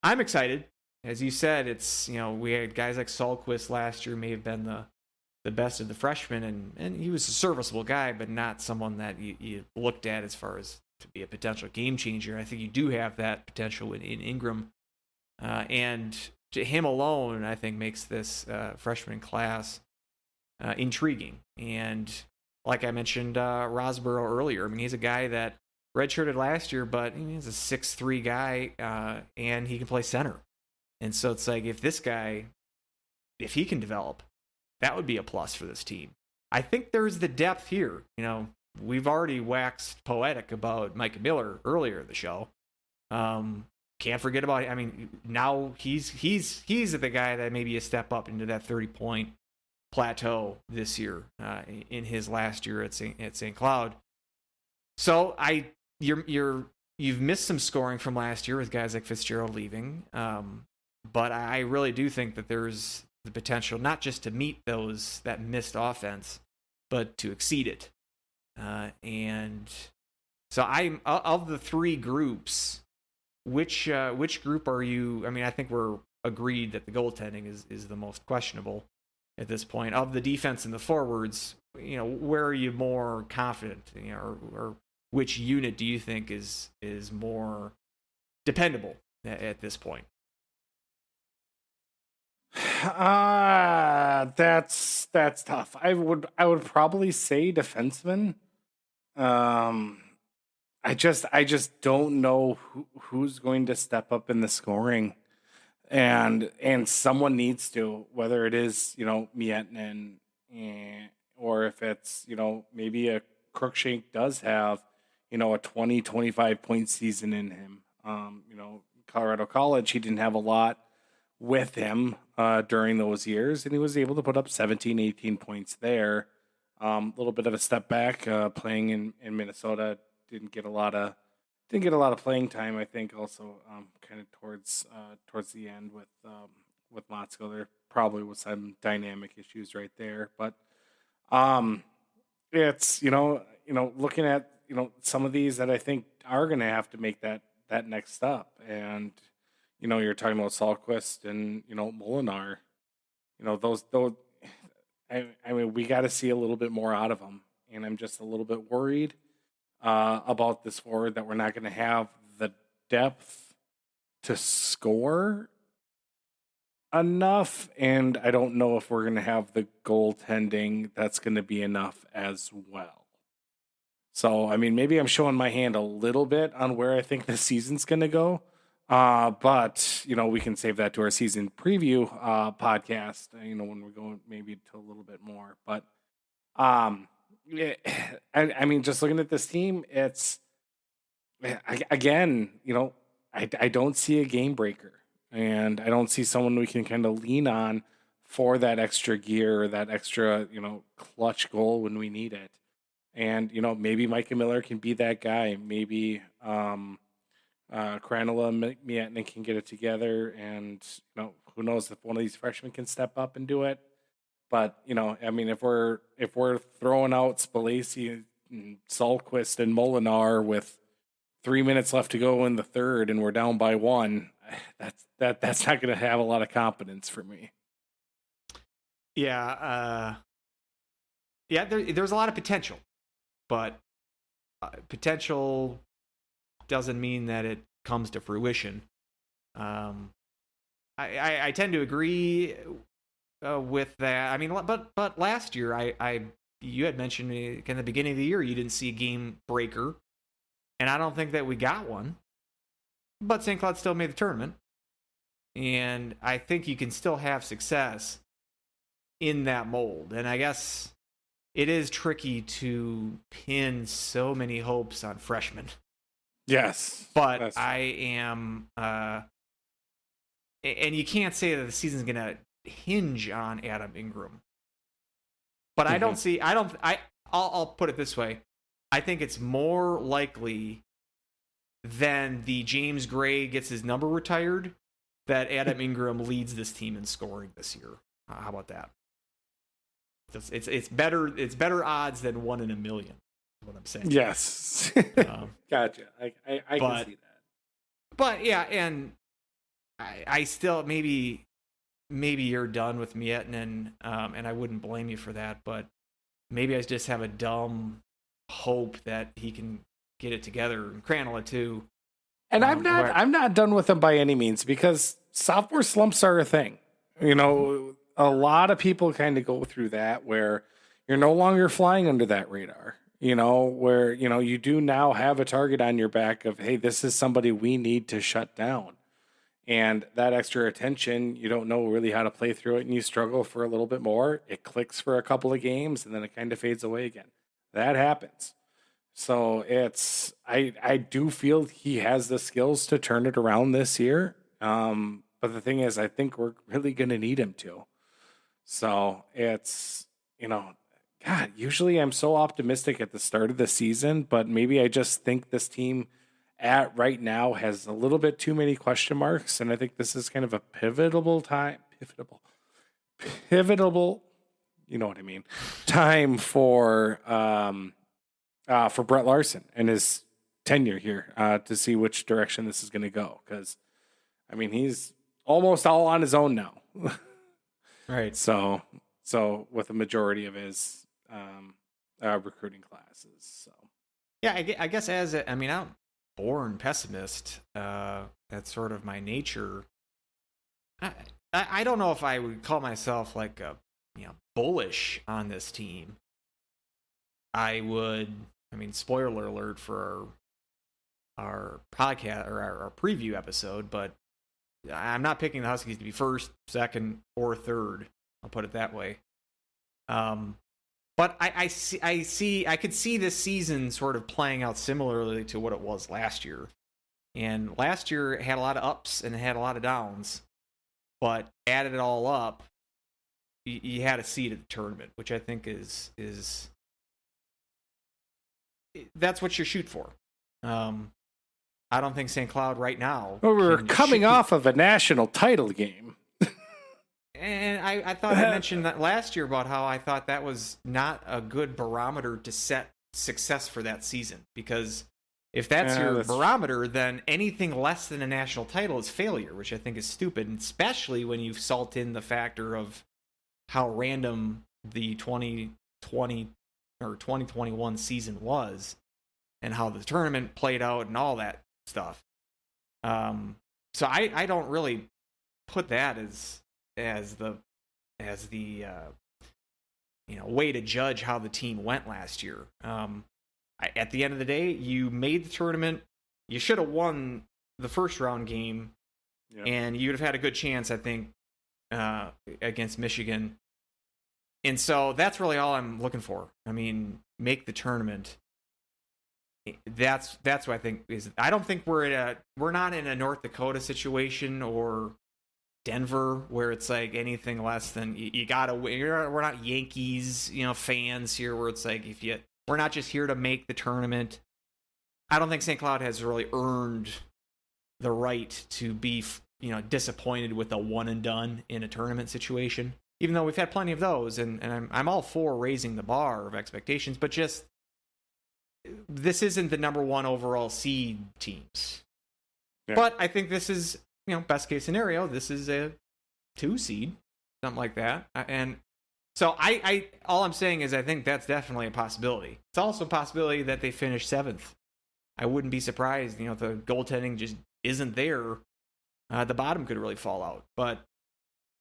I'm excited. As you said, it's, we had guys like Sahlquist last year, may have been the best of the freshmen, and he was a serviceable guy, but not someone that you looked at as far as to be a potential game changer. I think you do have that potential in Ingram, and to him alone, I think makes this freshman class intriguing. And like I mentioned, Rosborough earlier, I mean, he's a guy that redshirted last year, but he's a 6'3" guy, and he can play center. And so it's like, if he can develop, that would be a plus for this team. I think there's the depth here. We've already waxed poetic about Micah Miller earlier in the show. Can't forget about, now he's the guy that maybe a step up into that 30-point plateau this year in his last year at St. Cloud. So you've missed some scoring from last year with guys like Fitzgerald leaving. But I really do think that there's the potential not just to meet that missed offense, but to exceed it. And so I'm of the three groups, which group are you? I think we're agreed that the goaltending is the most questionable at this point. Of the defense and the forwards, where are you more confident? Or which unit do you think is more dependable at this point? That's tough. I would probably say defenseman. I just don't know who's going to step up in the scoring, and someone needs to, whether it is Miettinen, or if it's maybe a Cruikshank does have a 20-25 point season in him. Colorado College, he didn't have a lot with him during those years, and he was able to put up 17-18 points there. A little bit of a step back playing in Minnesota. Didn't get a lot of playing time. I think also kind of towards the end with Motzko, there probably was some dynamic issues right there. But it's looking at some of these that I think are going to have to make that next step. And you're talking about Sahlquist and Molinar. Those. We got to see a little bit more out of them, and I'm just a little bit worried about this forward that we're not going to have the depth to score enough, and I don't know if we're going to have the goaltending that's going to be enough as well. So, I mean, maybe I'm showing my hand a little bit on where I think the season's going to go. But, we can save that to our season preview podcast, when we're going maybe to a little bit more. But, I mean, just looking at this team, it's, again, I don't see a game breaker. And I don't see someone we can kind of lean on for that extra gear, or that extra, clutch goal when we need it. And, maybe Micah Miller can be that guy. Maybe Cranola and Mietnik can get it together. And, who knows if one of these freshmen can step up and do it. But, I mean, if we're throwing out Spalacy and Salquist and Molinar with 3 minutes left to go in the third and we're down by 1, that's not going to have a lot of confidence for me. Yeah. There's a lot of potential, but potential doesn't mean that it comes to fruition. I tend to agree with that. I mean, but last year, you had mentioned in the beginning of the year you didn't see a game breaker, and I don't think that we got one. But St. Cloud still made the tournament, and I think you can still have success in that mold. And I guess it is tricky to pin so many hopes on freshmen. Yes. But I am, and you can't say that the season's going to hinge on Adam Ingram. But I'll put it this way. I think it's more likely than the James Gray gets his number retired that Adam Ingram leads this team in scoring this year. How about that? It's better odds than 1 in a million. Is what I'm saying. Yes. Gotcha. I can see that. But yeah, and I still maybe you're done with Mietinen, and I wouldn't blame you for that. But maybe I just have a dumb hope that he can get it together, and Cranola too. And I'm not done with him by any means, because sophomore slumps are a thing. A lot of people kind of go through that where you're no longer flying under that radar. Where you do now have a target on your back of, hey, this is somebody we need to shut down. And that extra attention, you don't know really how to play through it, and you struggle for a little bit more. It clicks for a couple of games, and then it kind of fades away again. That happens. So I do feel he has the skills to turn it around this year. But the thing is, I think we're really going to need him to. So it's, God, usually I'm so optimistic at the start of the season, but maybe I just think this team at right now has a little bit too many question marks. And I think this is kind of a pivotal, you know what I mean, time for Brett Larson and his tenure here to see which direction this is going to go. Because, I mean, he's almost all on his own now. Right. So with a majority of his recruiting classes. So yeah, I guess I'm a born pessimist. That's sort of my nature. I don't know if I would call myself like bullish on this team. Spoiler alert for our podcast or our preview episode, but I'm not picking the Huskies to be first, second, or third. I'll put it that way. But I could see this season sort of playing out similarly to what it was last year. And last year it had a lot of ups and it had a lot of downs, but added it all up, you had a seed at the tournament, which I think is that's what you shoot for. I don't think St. Cloud right now. Well, we're coming off of a national title game. And I thought I mentioned that last year about how I thought that was not a good barometer to set success for that season. Because if that's your barometer, then anything less than a national title is failure, which I think is stupid, and especially when you salt in the factor of how random the 2020 or 2021 season was and how the tournament played out and all that stuff. So I don't really put that as the way to judge how the team went last year. At the end of the day, you made the tournament. You should have won the first round game, and you'd have had a good chance, I think, against Michigan. And so that's really all I'm looking for. I mean, make the tournament. That's what I think is. I don't think we're not in a North Dakota situation or Denver where it's like anything less than you gotta win. We're not Yankees, fans here where it's like we're not just here to make the tournament. I don't think St. Cloud has really earned the right to be, disappointed with a one and done in a tournament situation. Even though we've had plenty of those, and I'm all for raising the bar of expectations, but just this isn't the number one overall seed teams. Yeah. But I think this is, best case scenario, this is a 2 seed, something like that. And so I all I'm saying is I think that's definitely a possibility. It's also a possibility that they finish 7th. I wouldn't be surprised, if the goaltending just isn't there, the bottom could really fall out. But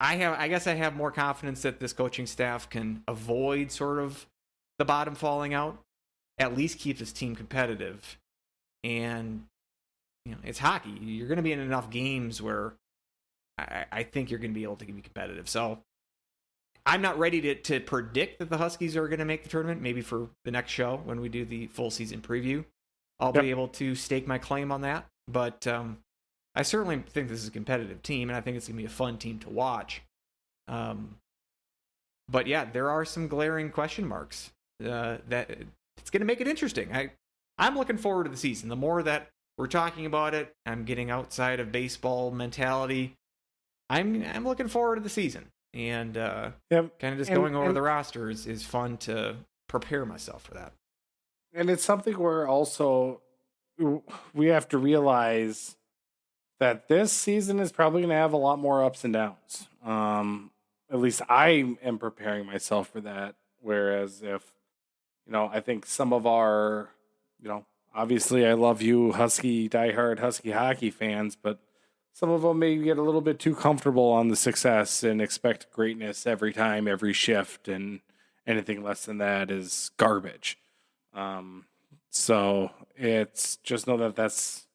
I guess I have more confidence that this coaching staff can avoid sort of the bottom falling out, at least keep this team competitive. And, it's hockey. You're going to be in enough games where I think you're going to be able to be competitive. So I'm not ready to predict that the Huskies are going to make the tournament. Maybe for the next show when we do the full season preview, I'll be able to stake my claim on that. But I certainly think this is a competitive team, and I think it's going to be a fun team to watch. But yeah, there are some glaring question marks that it's going to make it interesting. I'm looking forward to the season. The more that we're talking about it, I'm getting outside of baseball mentality. I'm looking forward to the season, and kind of just going over the roster is fun to prepare myself for that. And it's something where also we have to realize that this season is probably going to have a lot more ups and downs. At least I am preparing myself for that. Whereas if, I think some of our, obviously I love you diehard Husky hockey fans, but some of them may get a little bit too comfortable on the success and expect greatness every time, every shift, and anything less than that is garbage. So it's just know that that's,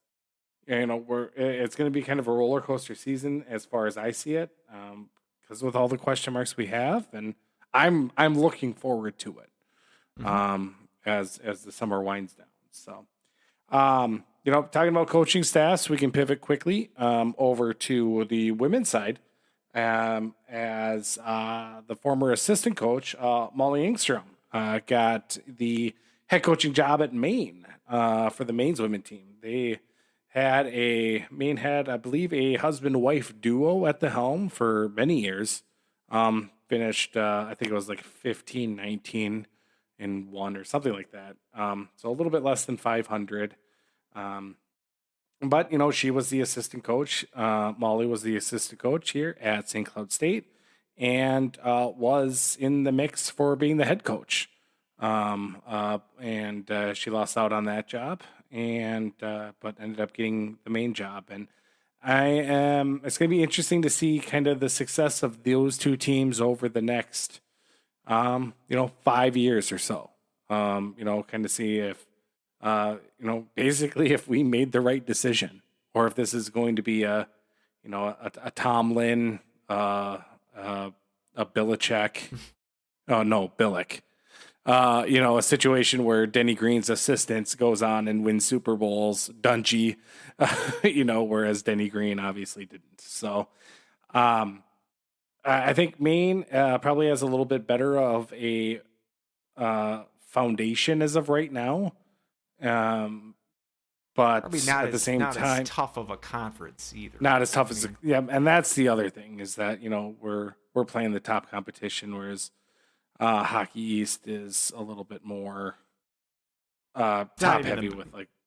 it's going to be kind of a roller coaster season as far as I see it, because with all the question marks we have, and I'm looking forward to it, as the summer winds down. So, talking about coaching staffs, we can pivot quickly over to the women's side, as the former assistant coach Molly Engstrom got the head coaching job at Maine for the Maine's women team. They had Maine had, I believe, a husband-wife duo at the helm for many years. Finished, I think it was like 15-19 and 1 or something like that. So a little bit less than 500. But, she was the assistant coach. Molly was the assistant coach here at St. Cloud State and was in the mix for being the head coach. And she lost out on that job, but ended up getting the main job. And it's going to be interesting to see kind of the success of those two teams over the next, 5 years or so. Kind of see if, basically if we made the right decision, or if this is going to be a Tomlin, a Belichick. Oh no, Billick. A situation where Denny Green's assistants goes on and wins Super Bowls, Dungy, whereas Denny Green obviously didn't. So, I think Maine probably has a little bit better of a foundation as of right now. But probably not at the same time, as tough of a conference either. Not as tough as and that's the other thing is that we're playing the top competition, whereas Hockey East is a little bit more top heavy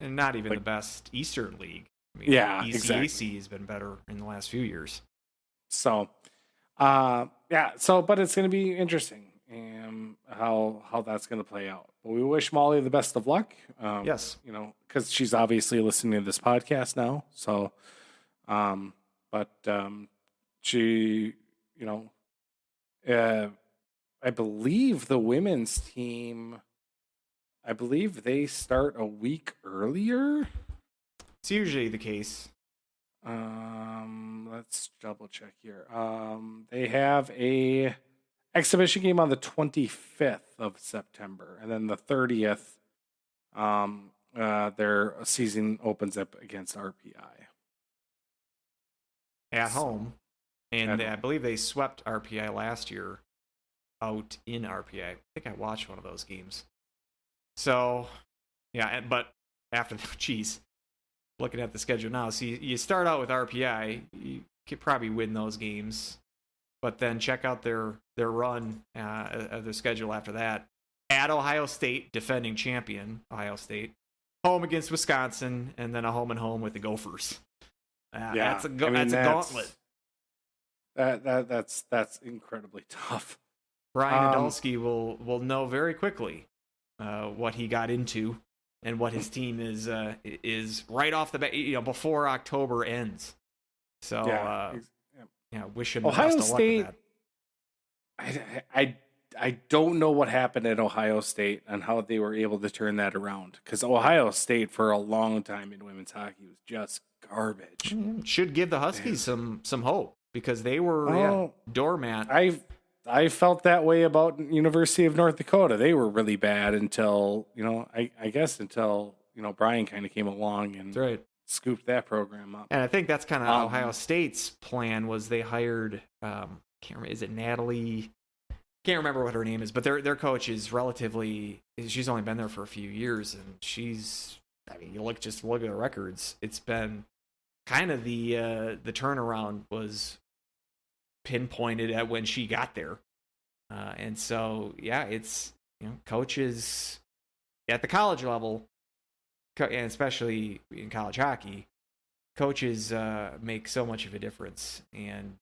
and not even the best Eastern League. I mean, ECAC exactly. has been better in the last few years. So, but it's going to be interesting how that's going to play out. But we wish Molly the best of luck. Yes, because she's obviously listening to this podcast now. So, But she, I believe the women's team, I believe they start a week earlier. It's usually the case. Let's double check here. They have a exhibition game on the 25th of September, and then the 30th, their season opens up against RPI At home. And At I believe they swept RPI last year out in RPI. I think I watched one of those games. So, yeah, but after, geez, looking at the schedule now, so you start out with RPI, you could probably win those games, but then check out their run of their schedule after that. At Ohio State, defending champion, Ohio State. Home against Wisconsin, and then a home and home with the Gophers. That's a gauntlet. That's incredibly tough. Brian Adolski will know very quickly what he got into and what his team is right off the bat, before October ends. So wish him Ohio the best of State. luck with that. I don't know what happened at Ohio State and how they were able to turn that around, because Ohio State for a long time in women's hockey was just garbage. Should give the Huskies some hope, because they were doormat. I felt that way about University of North Dakota. They were really bad until, I guess until, Brian kind of came along and scooped that program up. And I think that's kind of Ohio State's plan. Was they hired, can't remember, is it Natalie? Can't remember what her name is, but their coach is she's only been there for a few years, and you look at the records. It's been kind of the turnaround was pinpointed at when she got there. And so, it's, coaches at the college level, and especially in college hockey, coaches make so much of a difference. And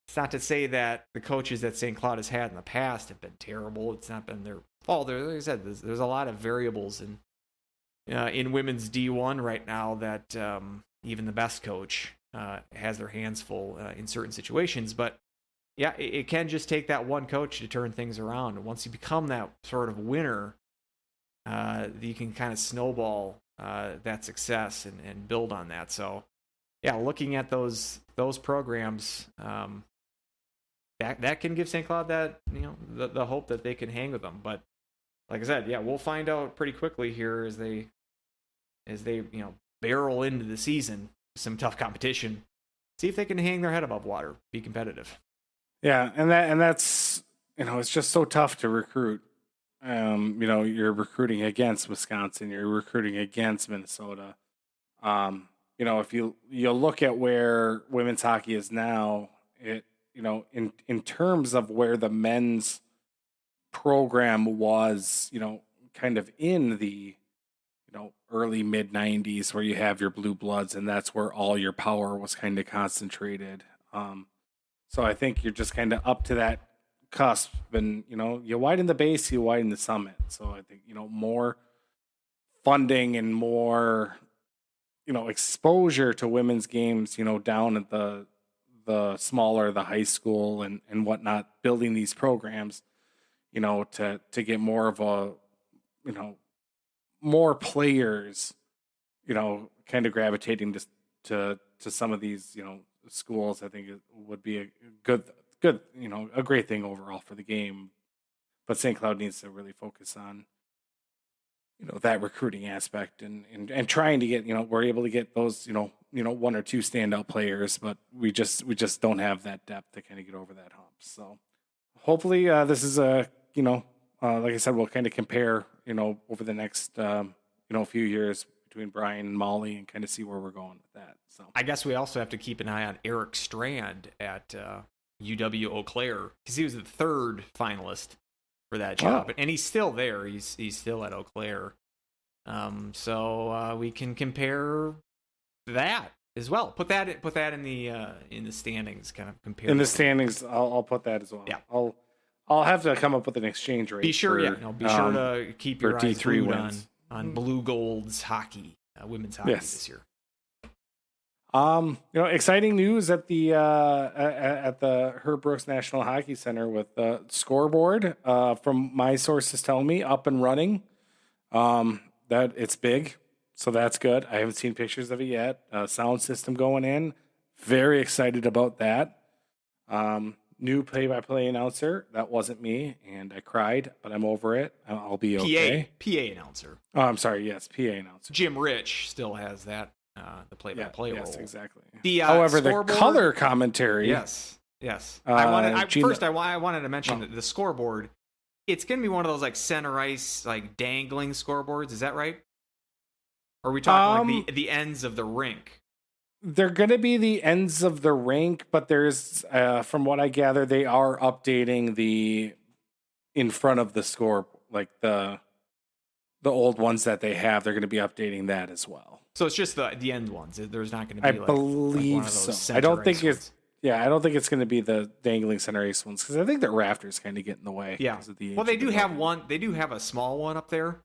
it's not to say that the coaches that St. Cloud has had in the past have been terrible. It's not been their fault. Like I said, there's a lot of variables in women's D1 right now that even the best coach has their hands full in certain situations. But it can just take that one coach to turn things around. And once you become that sort of winner, you can kind of snowball that success and build on that. So, looking at those programs, that can give St. Cloud that, the hope that they can hang with them. But like I said, we'll find out pretty quickly here as they barrel into the season, some tough competition. See if they can hang their head above water, be competitive. Yeah, and that's it's just so tough to recruit. You're recruiting against Wisconsin, you're recruiting against Minnesota. If you look at where women's hockey is now, in terms of where the men's program was, kind of in the early mid 90s, where you have your blue bloods, and that's where all your power was kind of concentrated. So I think you're just kind of up to that cusp, and you widen the base, you widen the summit. So I think more funding and more exposure to women's games, down at the smaller, the high school and whatnot, building these programs, to get more of a, more players, kind of gravitating to some of these, schools. I think it would be a good, a great thing overall for the game. But St. Cloud needs to really focus on, that recruiting aspect and trying to get, we're able to get those, one or two standout players, but we just don't have that depth to kind of get over that hump. So hopefully this is like I said, we'll kind of compare, over the next, few years between Brian and Molly and kind of see where we're going with that. So I guess we also have to keep an eye on Eric Strand at UW Eau Claire, because he was the third finalist for that job, and he's still there. He's still at Eau Claire. So we can compare that as well. Put that in the standings, kind of compare. In the standings, I'll put that as well. Yeah. I'll have to come up with an exchange rate. Be sure to keep your eyes D3 glued wins on Blue Gold's hockey, women's hockey this year. Exciting news at the Herb Brooks National Hockey Center with Scoreboard. From my sources telling me, up and running. That it's big, so that's good. I haven't seen pictures of it yet. Sound system going in. Very excited about that. New play-by-play announcer. That wasn't me, and I cried, but I'm over it. I'll be okay. PA announcer. Oh, I'm sorry. Yes, PA announcer. Jim Rich still has that. The play-by-play role. Yes, exactly. However, the color commentary. Yes. I wanted to mention that the scoreboard. It's going to be one of those like center ice, like dangling scoreboards. Is that right? Or are we talking like the ends of the rink? They're going to be the ends of the rink, but there's, from what I gather, they are updating the in front of the score, like the old ones that they have. They're going to be updating that as well. So it's just the end ones. There's not going to be. I believe so. I don't think it's. Yeah, I don't think it's going to be the dangling center ice ones because I think the rafters kind of get in the way. Yeah. Well, they do have one. They do have a small one up there,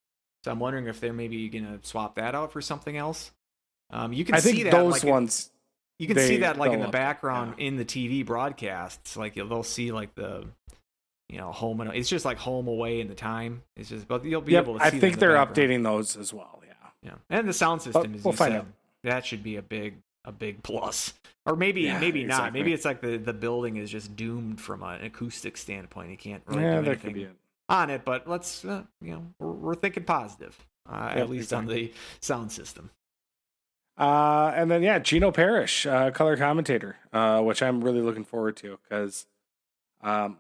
so I'm wondering if they're maybe going to swap that out for something else. You can see that those ones. You can see that like in the background in the TV broadcasts. Like they'll see like the, home and it's just like home away in the time. It's just, but you'll be able to see. I think they're updating those as well. Yeah, and the sound system we'll find out. That should be a big plus, or maybe not. Exactly. Maybe it's like the building is just doomed from an acoustic standpoint. You can't really do anything on it. But let's we're thinking positive, at least on the sound system. And then Gino Parrish, color commentator, which I'm really looking forward to because, I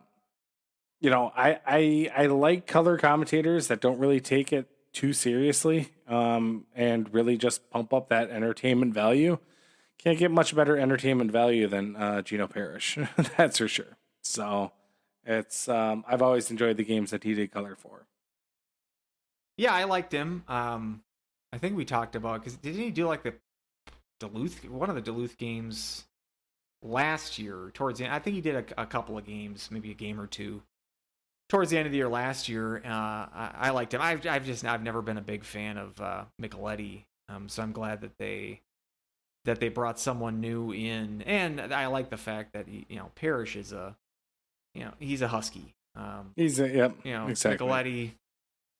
like color commentators that don't really take it too seriously, and really just pump up that entertainment value. Can't get much better entertainment value than Gino Parrish, that's for sure. So it's I've always enjoyed the games that he did color for. Yeah, I liked him. I think we talked about because didn't he do like the one of the Duluth games last year towards the end? I think he did a couple of games, maybe a game or two towards the end of the year last year. I liked him. I've never been a big fan of Micheletti, so I'm glad that they brought someone new in, and I like the fact that Parrish is he's a Husky. He's exactly. Micheletti,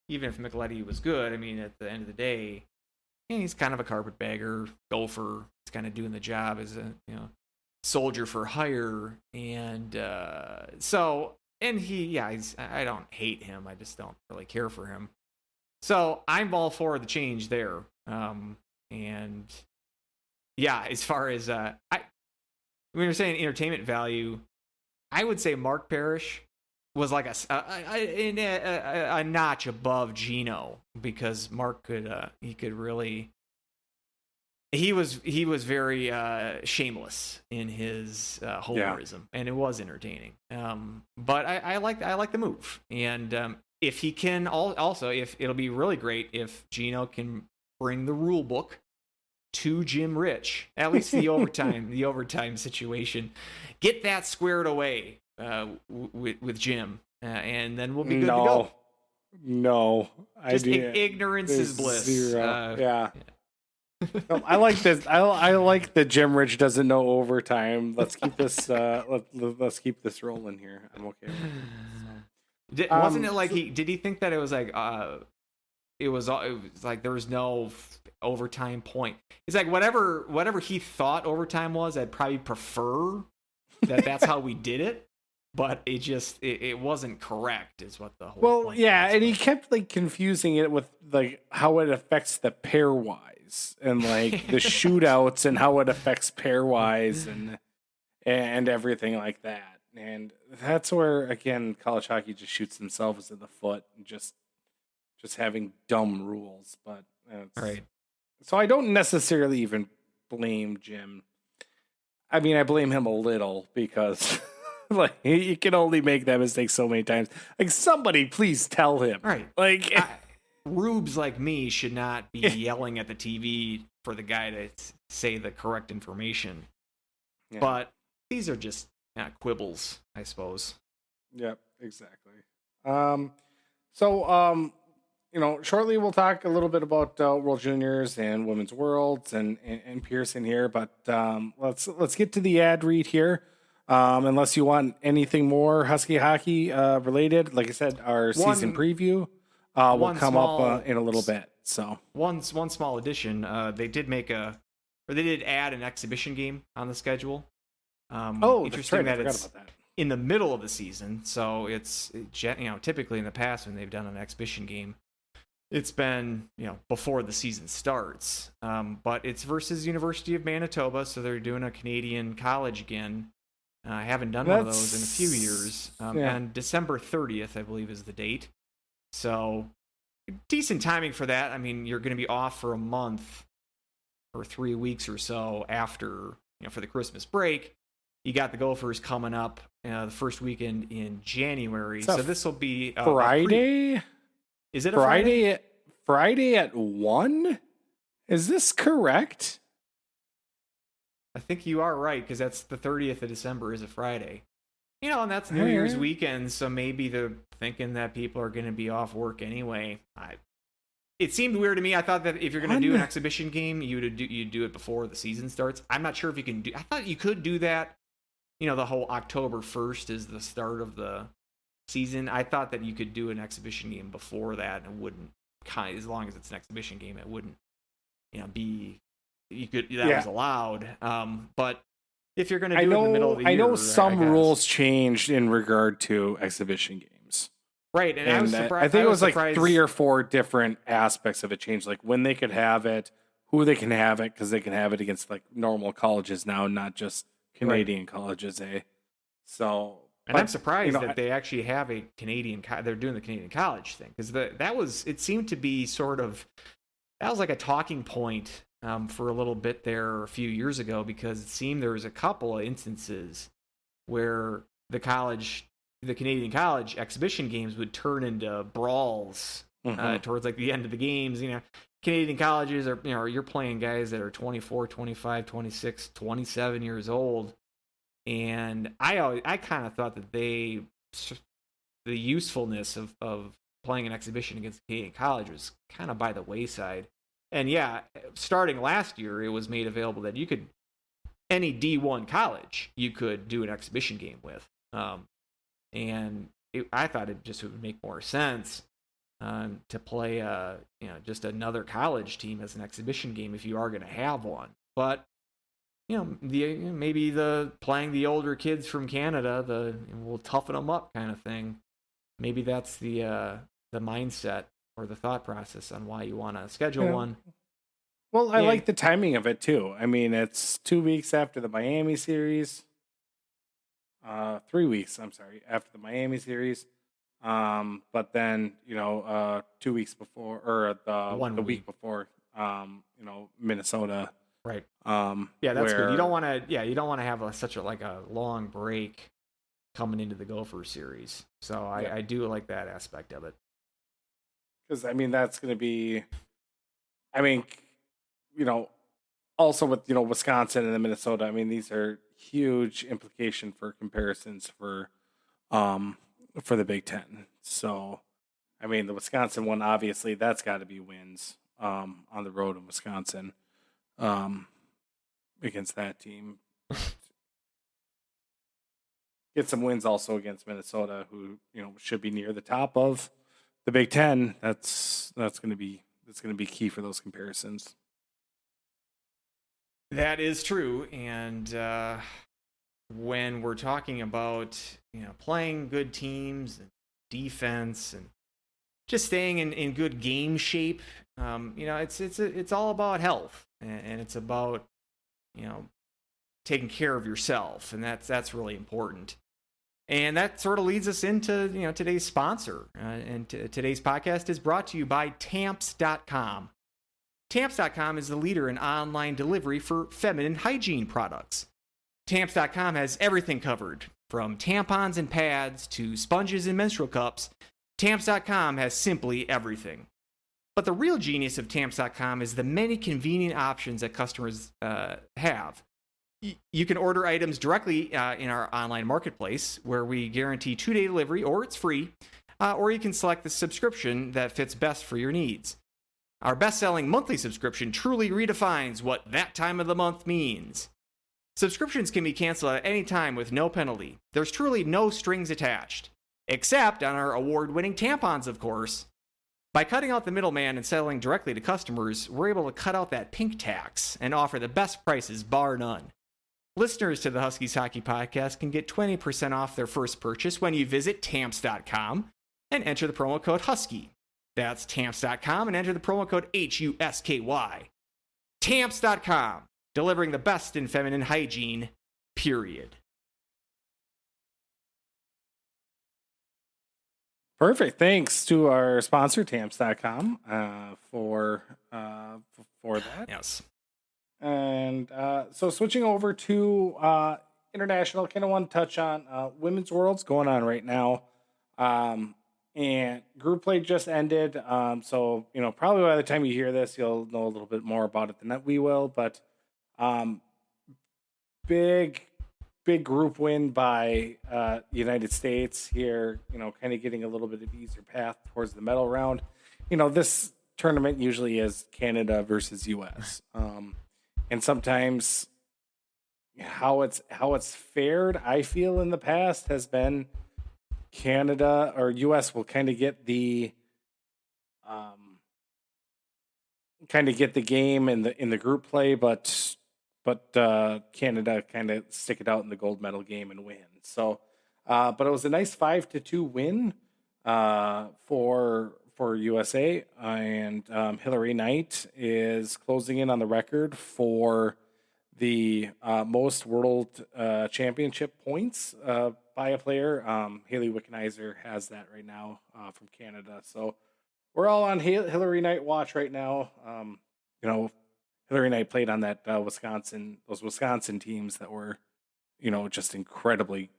even if Micheletti was good, I mean, at the end of the day, he's kind of a carpetbagger, gopher. He's kind of doing the job as a soldier for hire, and I don't hate him. I just don't really care for him. So I'm all for the change there. And yeah, as far as when you're saying entertainment value, I would say Mark Parrish was like a notch above Gino because Mark could really. He was very shameless in his homerism, and it was entertaining. But I like the move, and if he can if it'll be really great if Gino can bring the rule book to Jim Rich, at least the overtime situation, get that squared away with Jim, and then we'll be good to go. No, ignorance is bliss. Yeah. I like this. I like that Jim Rich doesn't know overtime. Let's keep this. Let's keep this rolling here. I'm okay with it. Wasn't it like did he think that it was like it was like there was no overtime point? It's like whatever he thought overtime was, I'd probably prefer that's how we did it. But it wasn't correct, is what the whole. Point and he kept like confusing it with like how it affects the pairwise. And like the shootouts and how it affects pairwise and everything like that. And that's where again college hockey just shoots themselves in the foot and just having dumb rules. But right. So I don't necessarily even blame Jim. I mean, I blame him a little because like he can only make that mistake so many times. Like somebody please tell him. Right. Like rubes like me should not be yelling at the TV for the guy to say the correct information. Yeah. But these are just quibbles, I suppose. Yep, exactly. shortly we'll talk a little bit about World Juniors and Women's Worlds and Pearson here, but let's get to the ad read here. Unless you want anything more Husky hockey related, like I said, our season preview will come up in a little bit. So one small addition, they did add an exhibition game on the schedule. Interesting that it's in the middle of the season, so it's typically in the past when they've done an exhibition game, it's been before the season starts. But it's versus University of Manitoba, so they're doing a Canadian college again. I haven't done one of those in a few years. And December 30th, I believe, is the date. So decent timing for that. I mean, you're going to be off for a month or 3 weeks or so after for the Christmas break. You got the Gophers coming up the first weekend in January. So this will be Friday. Is it a Friday? Friday at 1? Is this correct? I think you are right, because that's the 30th of December is a Friday. And that's New Year's weekend, so maybe they're thinking that people are going to be off work anyway. It seemed weird to me. I thought that if you're going to do an exhibition game, you'd do it before the season starts. I'm not sure if you can do. I thought you could do that. The whole October 1st is the start of the season. I thought that you could do an exhibition game before that, and it wouldn't as long as it's an exhibition game, it wouldn't be. You could was allowed. But if you're going to do it in the middle of the year, I know some rules changed in regard to exhibition games. Right, and I was surprised. I think it was like 3 or 4 different aspects of it changed, like when they could have it, who they can have it, because they can have it against like normal colleges now, not just Canadian colleges, So, and I'm surprised that they actually have a Canadian. They're doing the Canadian college thing, because it seemed to be that was like a talking point for a little bit there a few years ago, because it seemed there was a couple of instances where the Canadian college exhibition games would turn into brawls towards like the end of the games. Canadian colleges are, you're playing guys that are 24, 25, 26, 27 years old. And I kind of thought that the usefulness of playing an exhibition against Canadian college was kind of by the wayside. And starting last year, it was made available that you could, any D1 college, you could do an exhibition game with. And I thought it just would make more sense to play just another college team as an exhibition game if you are going to have one. But maybe playing the older kids from Canada, we'll toughen them up kind of thing. Maybe that's the mindset or the thought process on why you want to schedule one. Well, I like the timing of it too. I mean, it's 2 weeks after the Miami series. 3 weeks, I'm sorry, after the Miami series. But then, 2 weeks before, or the week before, Minnesota. Right. That's good. You don't want to have such a long break coming into the Gopher series. So I do like that aspect of it. Because that's going to be, also with Wisconsin and the Minnesota. These are huge implication for comparisons for the Big Ten. So, the Wisconsin one, obviously, that's got to be wins on the road in Wisconsin against that team. Get some wins also against Minnesota, who should be near the top of the Big Ten. That's going to be key for those comparisons. That is true, and when we're talking about playing good teams and defense and just staying in good game shape, it's all about health, and it's about taking care of yourself, and that's really important. And that sort of leads us into today's sponsor, and today's podcast is brought to you by Tamps.com. Tamps.com is the leader in online delivery for feminine hygiene products. Tamps.com has everything covered, from tampons and pads to sponges and menstrual cups. Tamps.com has simply everything. But the real genius of Tamps.com is the many convenient options that customers have. You can order items directly in our online marketplace, where we guarantee 2-day delivery, or it's free. or you can select the subscription that fits best for your needs. Our best-selling monthly subscription truly redefines what that time of the month means. Subscriptions can be canceled at any time with no penalty. There's truly no strings attached. Except on our award-winning tampons, of course. By cutting out the middleman and selling directly to customers, we're able to cut out that pink tax and offer the best prices bar none. Listeners to the Huskies Hockey Podcast can get 20% off their first purchase when you visit tamps.com and enter the promo code HUSKY. That's tamps.com and enter the promo code HUSKY. Tamps.com, delivering the best in feminine hygiene, period. Perfect. Thanks to our sponsor, tamps.com, for that. Yes. And so switching over to international, kind of want to touch on Women's Worlds going on right now. And group play just ended. So, probably by the time you hear this, you'll know a little bit more about it than we will. But big group win by United States here, kind of getting a little bit of easier path towards the medal round. This tournament usually is Canada versus US. And sometimes how it's fared, I feel, in the past has been Canada or US will kind of get the game in the group play, but Canada kind of stick it out in the gold medal game and win. So, but it was a nice 5-2 win for USA, and Hillary Knight is closing in on the record for the most world championship points by a player. Haley Wickenheiser has that right now from Canada. So we're all on Hillary Knight watch right now. Hillary Knight played on that those Wisconsin teams that were, just incredibly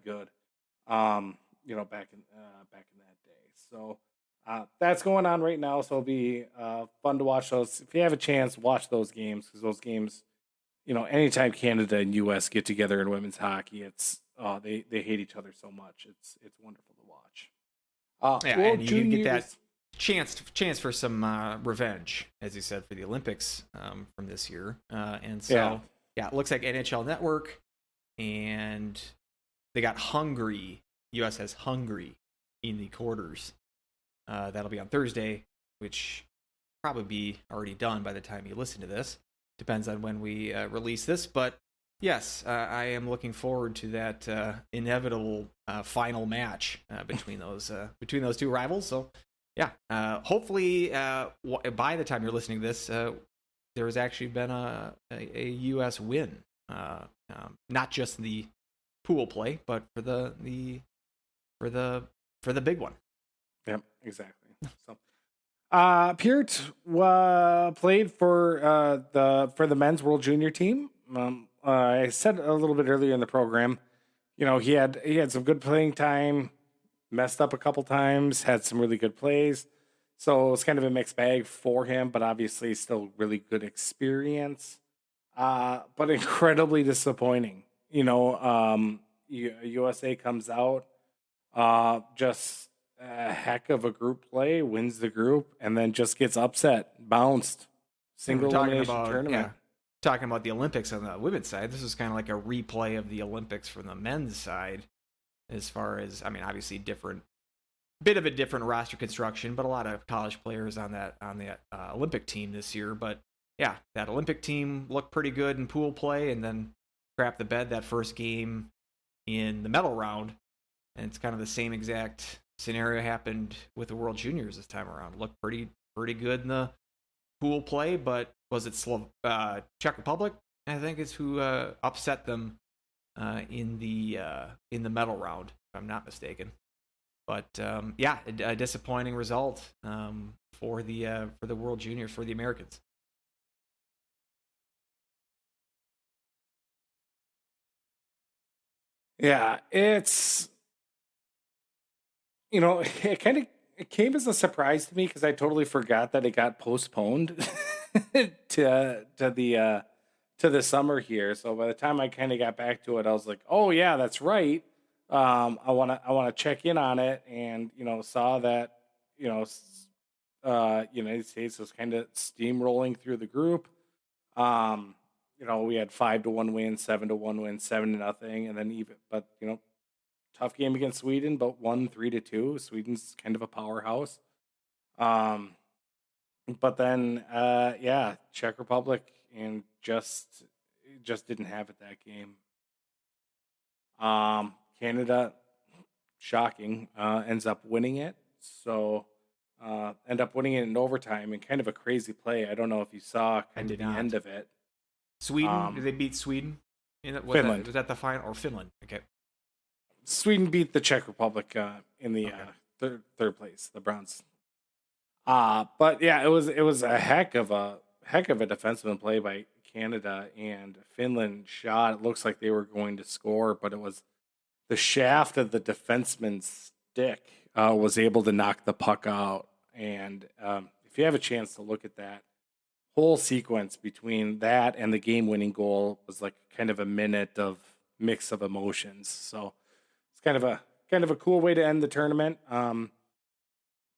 good. Back in that day. So that's going on right now. So it'll be fun to watch those. If you have a chance, watch those games, because those games, anytime Canada and US get together in women's hockey, it's they hate each other so much. It's wonderful to watch. And you can get that chance for some revenge, as you said, for the Olympics from this year. And so, it looks like NHL Network, and they got Hungary. US has Hungary in the quarters. That'll be on Thursday, which probably be already done by the time you listen to this. Depends on when we release this, but yes, I am looking forward to that inevitable final match between those two rivals. So, hopefully by the time you're listening to this, there has actually been a U.S. win, not just the pool play, but for the big one. Yep, exactly. So, Peart played for the men's World Junior team. I said a little bit earlier in the program, he had some good playing time, messed up a couple times, had some really good plays. So it's kind of a mixed bag for him, but obviously still really good experience. But incredibly disappointing. USA comes out, just a heck of a group play, wins the group, and then just gets upset, bounced. Single elimination tournament. Yeah. Talking about the Olympics on the women's side, this is kind of like a replay of the Olympics from the men's side, as far as, obviously bit of a different roster construction, but a lot of college players on the Olympic team this year. But yeah, that Olympic team looked pretty good in pool play, and then crap the bed that first game in the medal round. And it's kind of the same exact scenario happened with the World Juniors this time around. Looked pretty good in the pool play, but was it Czech Republic, I think, is who upset them in the medal round, if I'm not mistaken. But a disappointing result for the World Juniors, for the Americans. Yeah, it's it came as a surprise to me, because I totally forgot that it got postponed to the summer here. So by the time I kind of got back to it, I was like, oh yeah, that's right. I want to check in on it, and saw that United States was kind of steamrolling through the group. We had 5-1 win, 7-1 win, 7-0, and then tough game against Sweden, but won 3-2. Sweden's kind of a powerhouse. But then Czech Republic and just didn't have it that game. Canada, shocking, ends up winning it. So end up winning it in overtime in kind of a crazy play. I don't know if you saw kind of the end of it. Sweden, did they beat Sweden? Finland. Was that the final? Or Finland? Okay. Sweden beat the Czech Republic in the third place, the Browns. But yeah, it was a heck of a defenseman play by Canada, and Finland shot. It looks like they were going to score, but it was the shaft of the defenseman's stick was able to knock the puck out. And if you have a chance to look at that whole sequence between that and the game-winning goal, was like kind of a minute of mix of emotions. So it's kind of a cool way to end the tournament.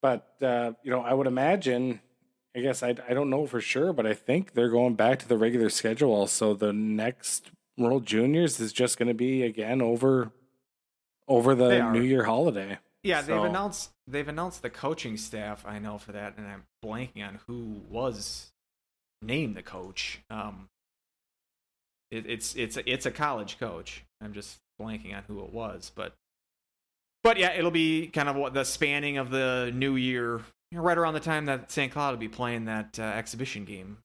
But I would imagine, I guess I don't know for sure, but I think they're going back to the regular schedule. So the next World Juniors is just going to be again over the New Year holiday. Yeah, so they've announced the coaching staff. I know for that, and I'm blanking on who was named the coach. It's a college coach. I'm just blanking on who it was, but yeah, it'll be kind of what the spanning of the new year, right around the time that St. Cloud will be playing that exhibition game,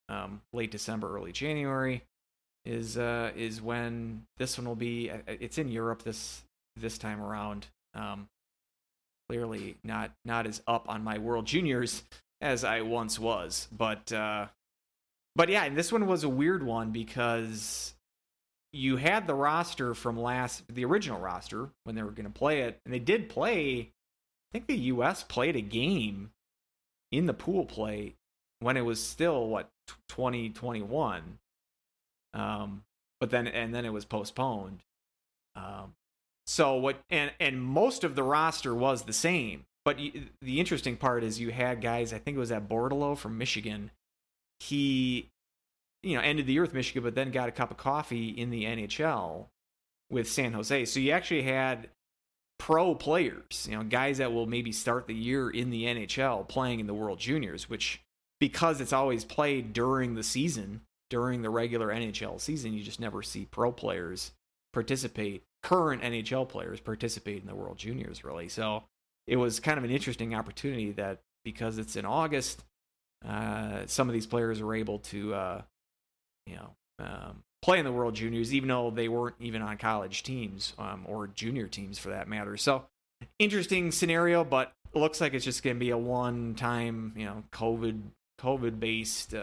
late December, early January, is when this one will be. It's in Europe this time around. Clearly not as up on my World Juniors as I once was, but yeah, and this one was a weird one because you had the roster from the original roster when they were going to play it, and they did play. I think the U.S. played a game in the pool play when it was still 2021, but then it was postponed. So and most of the roster was the same, but the interesting part is you had guys. I think it was at Bordelot from Michigan. He ended the year with Michigan, but then got a cup of coffee in the NHL with San Jose. So you actually had pro players, guys that will maybe start the year in the NHL playing in the World Juniors, which, because it's always played during the season, during the regular NHL season, you just never see pro players participate, current NHL players participate in the World Juniors, really. So it was kind of an interesting opportunity that, because it's in August, some of these players were able to play in the World Juniors, even though they weren't even on college teams or junior teams for that matter. So interesting scenario, but it looks like it's just going to be a one-time, COVID-based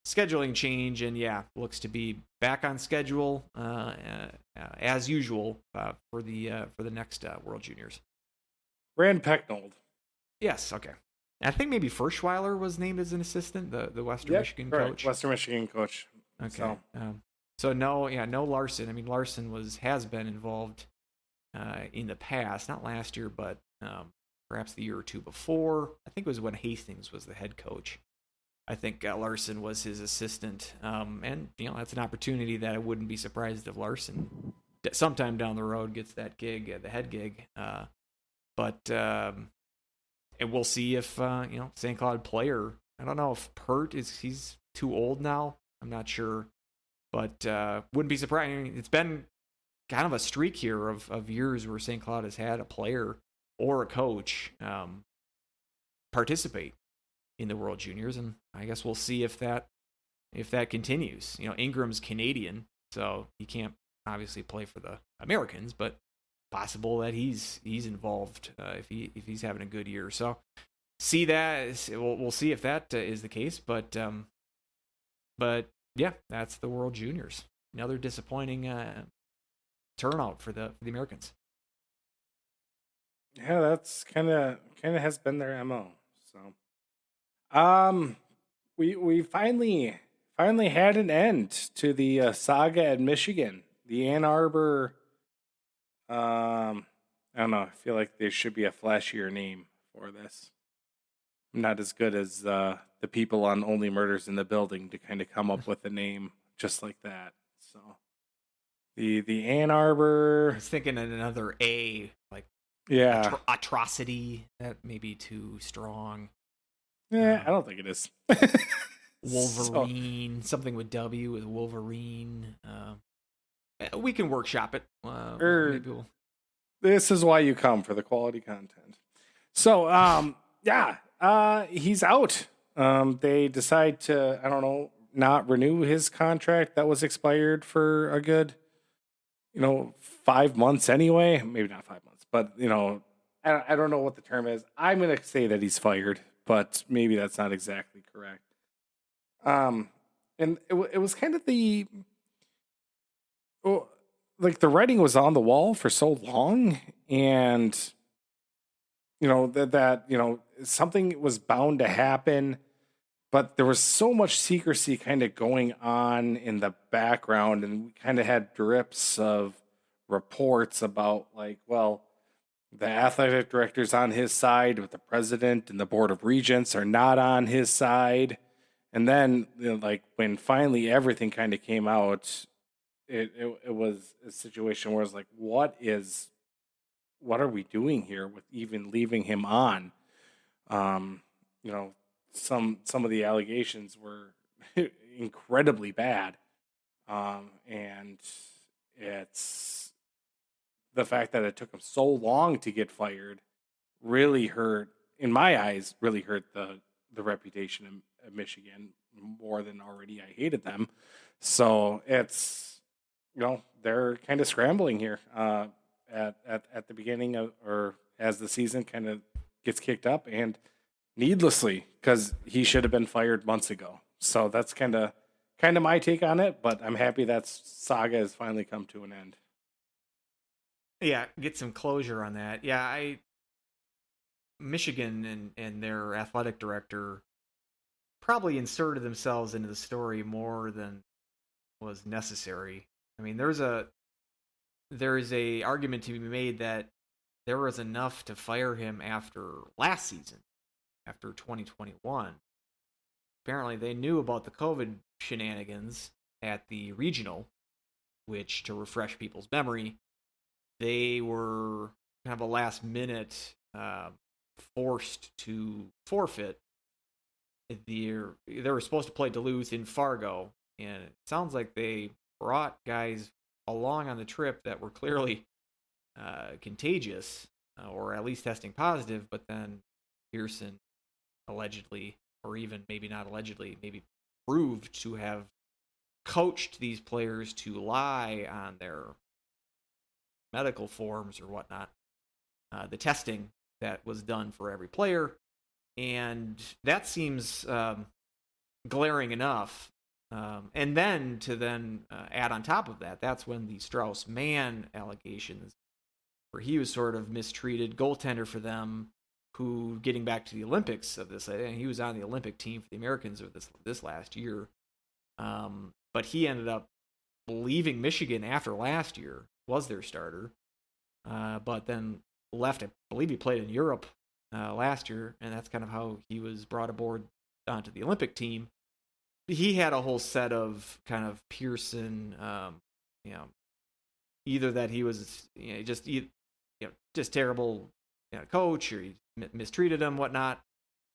scheduling change, and looks to be back on schedule as usual for the next World Juniors. Rand Pecknold. Yes. Okay. I think maybe Furschweiler was named as an assistant, the Western Michigan coach. Western Michigan coach. Okay. So no Larson. I mean, Larson has been involved in the past, not last year, but perhaps the year or two before. I think it was when Hastings was the head coach. I think Larson was his assistant, and that's an opportunity that I wouldn't be surprised if Larson sometime down the road gets that gig, the head gig. And we'll see if St. Cloud player. I don't know if Pert he's too old now. I'm not sure, but wouldn't be surprised. I mean, it's been kind of a streak here of years where St. Cloud has had a player or a coach participate in the World Juniors, and I guess we'll see if that continues. Ingram's Canadian, so he can't obviously play for the Americans, but possible that he's involved if he's having a good year. So see that. We'll see if that is the case. But yeah, that's the World Juniors. Another disappointing turnout for the Americans. Yeah, that's kind of has been their MO. So, we finally had an end to the saga at Michigan. The Ann Arbor I don't know. I feel like there should be a flashier name for this. I'm not as good as the people on Only Murders in the Building to kind of come up with a name just like that. So the Ann I Arbor. was thinking in another A, like atrocity. That may be too strong. Yeah, I don't think it is. Wolverine, something with W with Wolverine. We can workshop it. Maybe we'll... This is why you come, for the quality content. So, he's out. They decide to, I don't know, not renew his contract that was expired for a good, 5 months anyway. Maybe not 5 months, but, I don't know what the term is. I'm going to say that he's fired, but maybe that's not exactly correct. And it was kind of the writing was on the wall for so long, and that something was bound to happen, but there was so much secrecy kind of going on in the background, and we kind of had drips of reports about the athletic director's on his side, but the president and the board of regents are not on his side. And then, when finally everything kind of came out, it was a situation where it's like, what are we doing here with even leaving him on? Some of the allegations were incredibly bad. And it's the fact that it took him so long to get fired really hurt, in my eyes, the reputation of Michigan more than already I hated them. So it's, they're kind of scrambling here at the beginning of, or as the season kind of gets kicked up, and needlessly, because he should have been fired months ago. So that's kind of my take on it, but I'm happy that saga has finally come to an end. Yeah, get some closure on that. Yeah, Michigan and their athletic director probably inserted themselves into the story more than was necessary. I mean, there is a argument to be made that there was enough to fire him after last season, after 2021. Apparently, they knew about the COVID shenanigans at the regional, which, to refresh people's memory, they were kind of a last minute forced to forfeit. They were supposed to play Duluth in Fargo, and it sounds like they brought guys along on the trip that were clearly contagious, or at least testing positive, but then Pearson allegedly, or even maybe not allegedly, maybe proved to have coached these players to lie on their medical forms or whatnot, the testing that was done for every player. And that seems glaring enough. And then to add on top of that, that's when the Strauss-Mann allegations, where he was sort of mistreated goaltender for them, who, getting back to the Olympics of this, and he was on the Olympic team for the Americans of this last year. But he ended up leaving Michigan after last year, was their starter, but then left. I believe he played in Europe last year, and that's kind of how he was brought aboard onto the Olympic team. He had a whole set of kind of Pearson, either that he was just terrible coach, or he mistreated him, whatnot.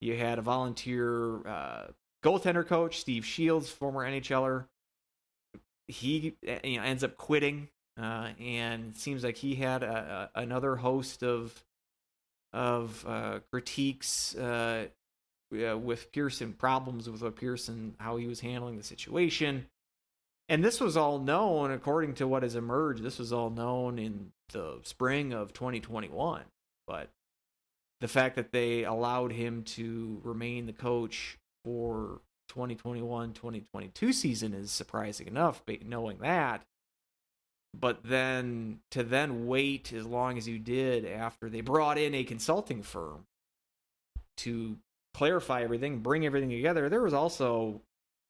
You had a volunteer goaltender coach, Steve Shields, former NHLer. He ends up quitting, and it seems like he had another host of critiques with Pearson, problems with Pearson, how he was handling the situation. And this was all known, according to what has emerged, this was all known in the spring of 2021. But the fact that they allowed him to remain the coach for 2021-2022 season is surprising enough, knowing that. But then to wait as long as you did after they brought in a consulting firm to clarify everything, bring everything together. There was also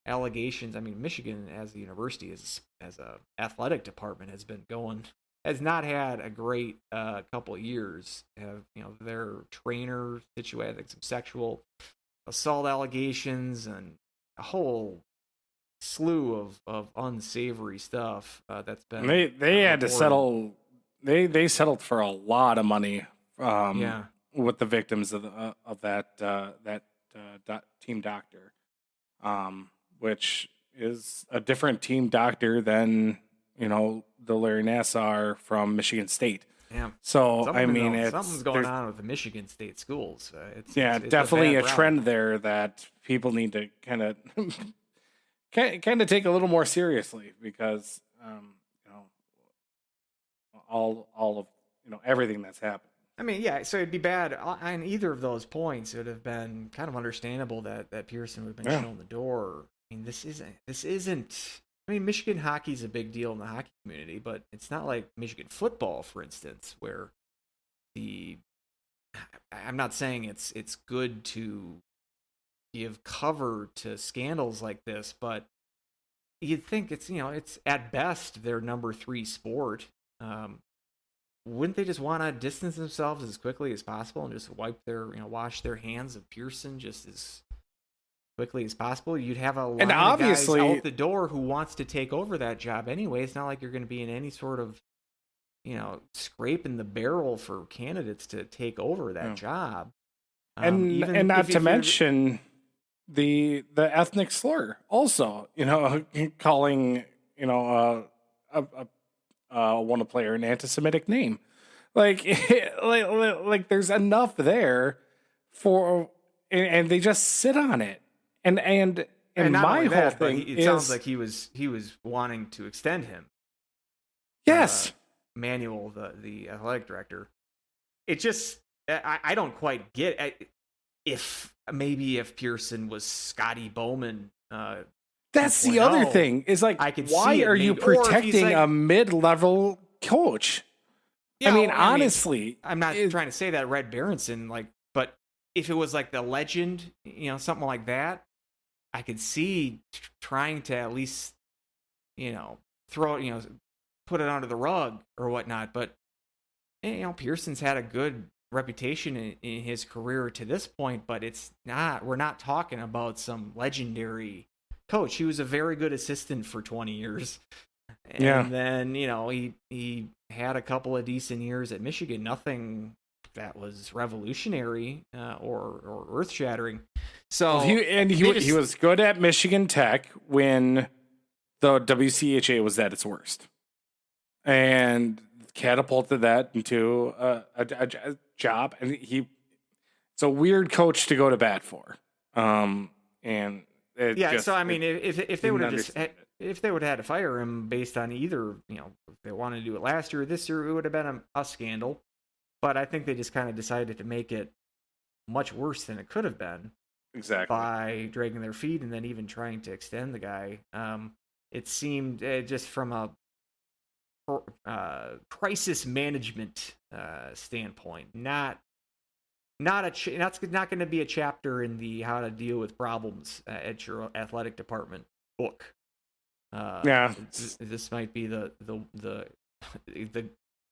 allegations. I mean, Michigan as a university, as a athletic department, has been going has not had a great couple of years. Have their trainer situated like some sexual assault allegations and a whole slew of unsavory stuff that's been. They had to reported. settle. They settled for a lot of money. Yeah. With the victims of that team doctor, which is a different team doctor than the Larry Nassar from Michigan State. Yeah. So something's going on with the Michigan State schools. It's definitely a bad trend there that people need to kind of take a little more seriously, because all of everything that's happened. I mean, yeah, so it'd be bad on either of those points. It would have been kind of understandable that Pearson would have been shown the door. I mean, this isn't. I mean, Michigan hockey is a big deal in the hockey community, but it's not like Michigan football, for instance, where I'm not saying it's good to give cover to scandals like this, but you'd think it's at best their number 3 sport. Wouldn't they just want to distance themselves as quickly as possible and just wash their hands of Pearson just as quickly as possible? You'd have a line of guys out the door who wants to take over that job anyway. It's not like you're going to be in any sort of, scraping the barrel for candidates to take over that job. And not to mention the ethnic slur also, calling, want to play an anti-Semitic name, like there's enough there for, and they just sit on it, and my whole thing it sounds like he was wanting to extend him. Yes, Manuel, the athletic director. It just I don't quite get if Pearson was Scotty Bowman. That's the other thing. Is like, why are you protecting a mid-level coach? Yeah, I mean, honestly, I'm not trying to say that Red Berenson, but if it was like the legend, something like that, I could see trying to at least, throw it, put it under the rug or whatnot. But Pearson's had a good reputation in his career to this point, but we're not talking about some legendary coach. He was a very good assistant for 20 years. And then, he had a couple of decent years at Michigan. Nothing that was revolutionary or earth-shattering. So he was good at Michigan Tech when the WCHA was at its worst, and catapulted that into a job. And it's a weird coach to go to bat for. So I mean, if they would have had to fire him based on either, if they wanted to do it last year or this year, it would have been a scandal. But I think they just kind of decided to make it much worse than it could have been. Exactly. By dragging their feet and then even trying to extend the guy. It seemed just from a crisis management standpoint, not going to be a chapter in the how to deal with problems at your athletic department book. This might be the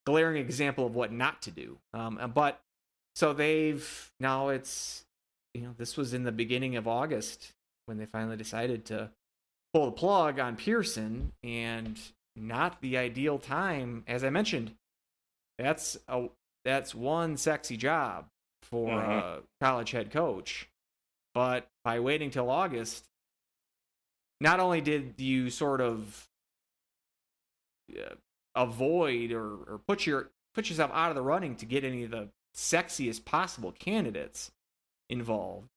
glaring example of what not to do. But so this was in the beginning of August when they finally decided to pull the plug on Pearson, and not the ideal time. As I mentioned, that's one sexy job for a college head coach. But by waiting till August, not only did you sort of avoid or put yourself out of the running to get any of the sexiest possible candidates involved,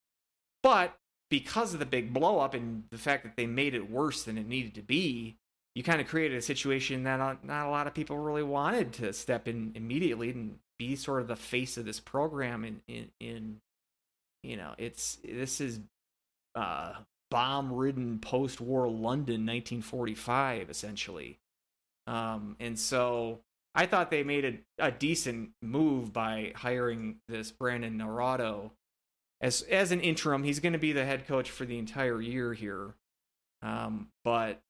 but because of the big blow up and the fact that they made it worse than it needed to be, you kind of created a situation that not a lot of people really wanted to step in immediately and be sort of the face of this program. This is bomb-ridden post-war London, 1945, essentially. And so I thought they made a decent move by hiring this Brandon Naurato as an interim. He's going to be the head coach for the entire year here, but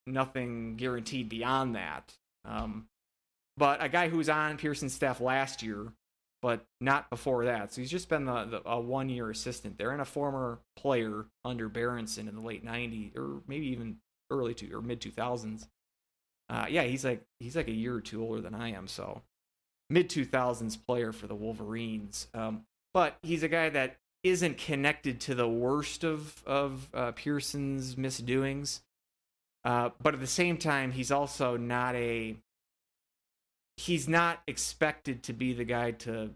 nothing guaranteed beyond that. but a guy who was on Pearson's staff last year, but not before that. So he's just been a 1 year assistant there, and a former player under Berenson in the late '90s, or maybe even mid 2000s. Yeah, he's like a year or two older than I am, so mid 2000s player for the Wolverines. But he's a guy that isn't connected to the worst of Pearson's misdoings. But at the same time, he's also not he's not expected to be the guy to,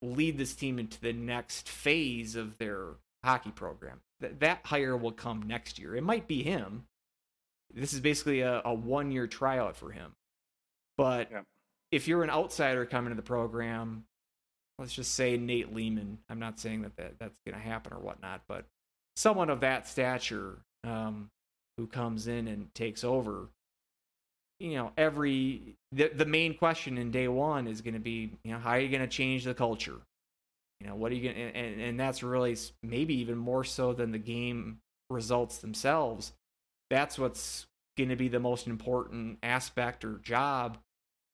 lead this team into the next phase of their hockey program. That hire will come next year. It might be him. This is basically a 1 year tryout for him. But if you're an outsider coming to the program, let's just say Nate Lehman. I'm not saying that's going to happen or whatnot, but someone of that stature who comes in and takes over, the main question in day one is going to be, how are you going to change the culture? What are you going to, and that's really maybe even more so than the game results themselves. That's what's going to be the most important aspect or job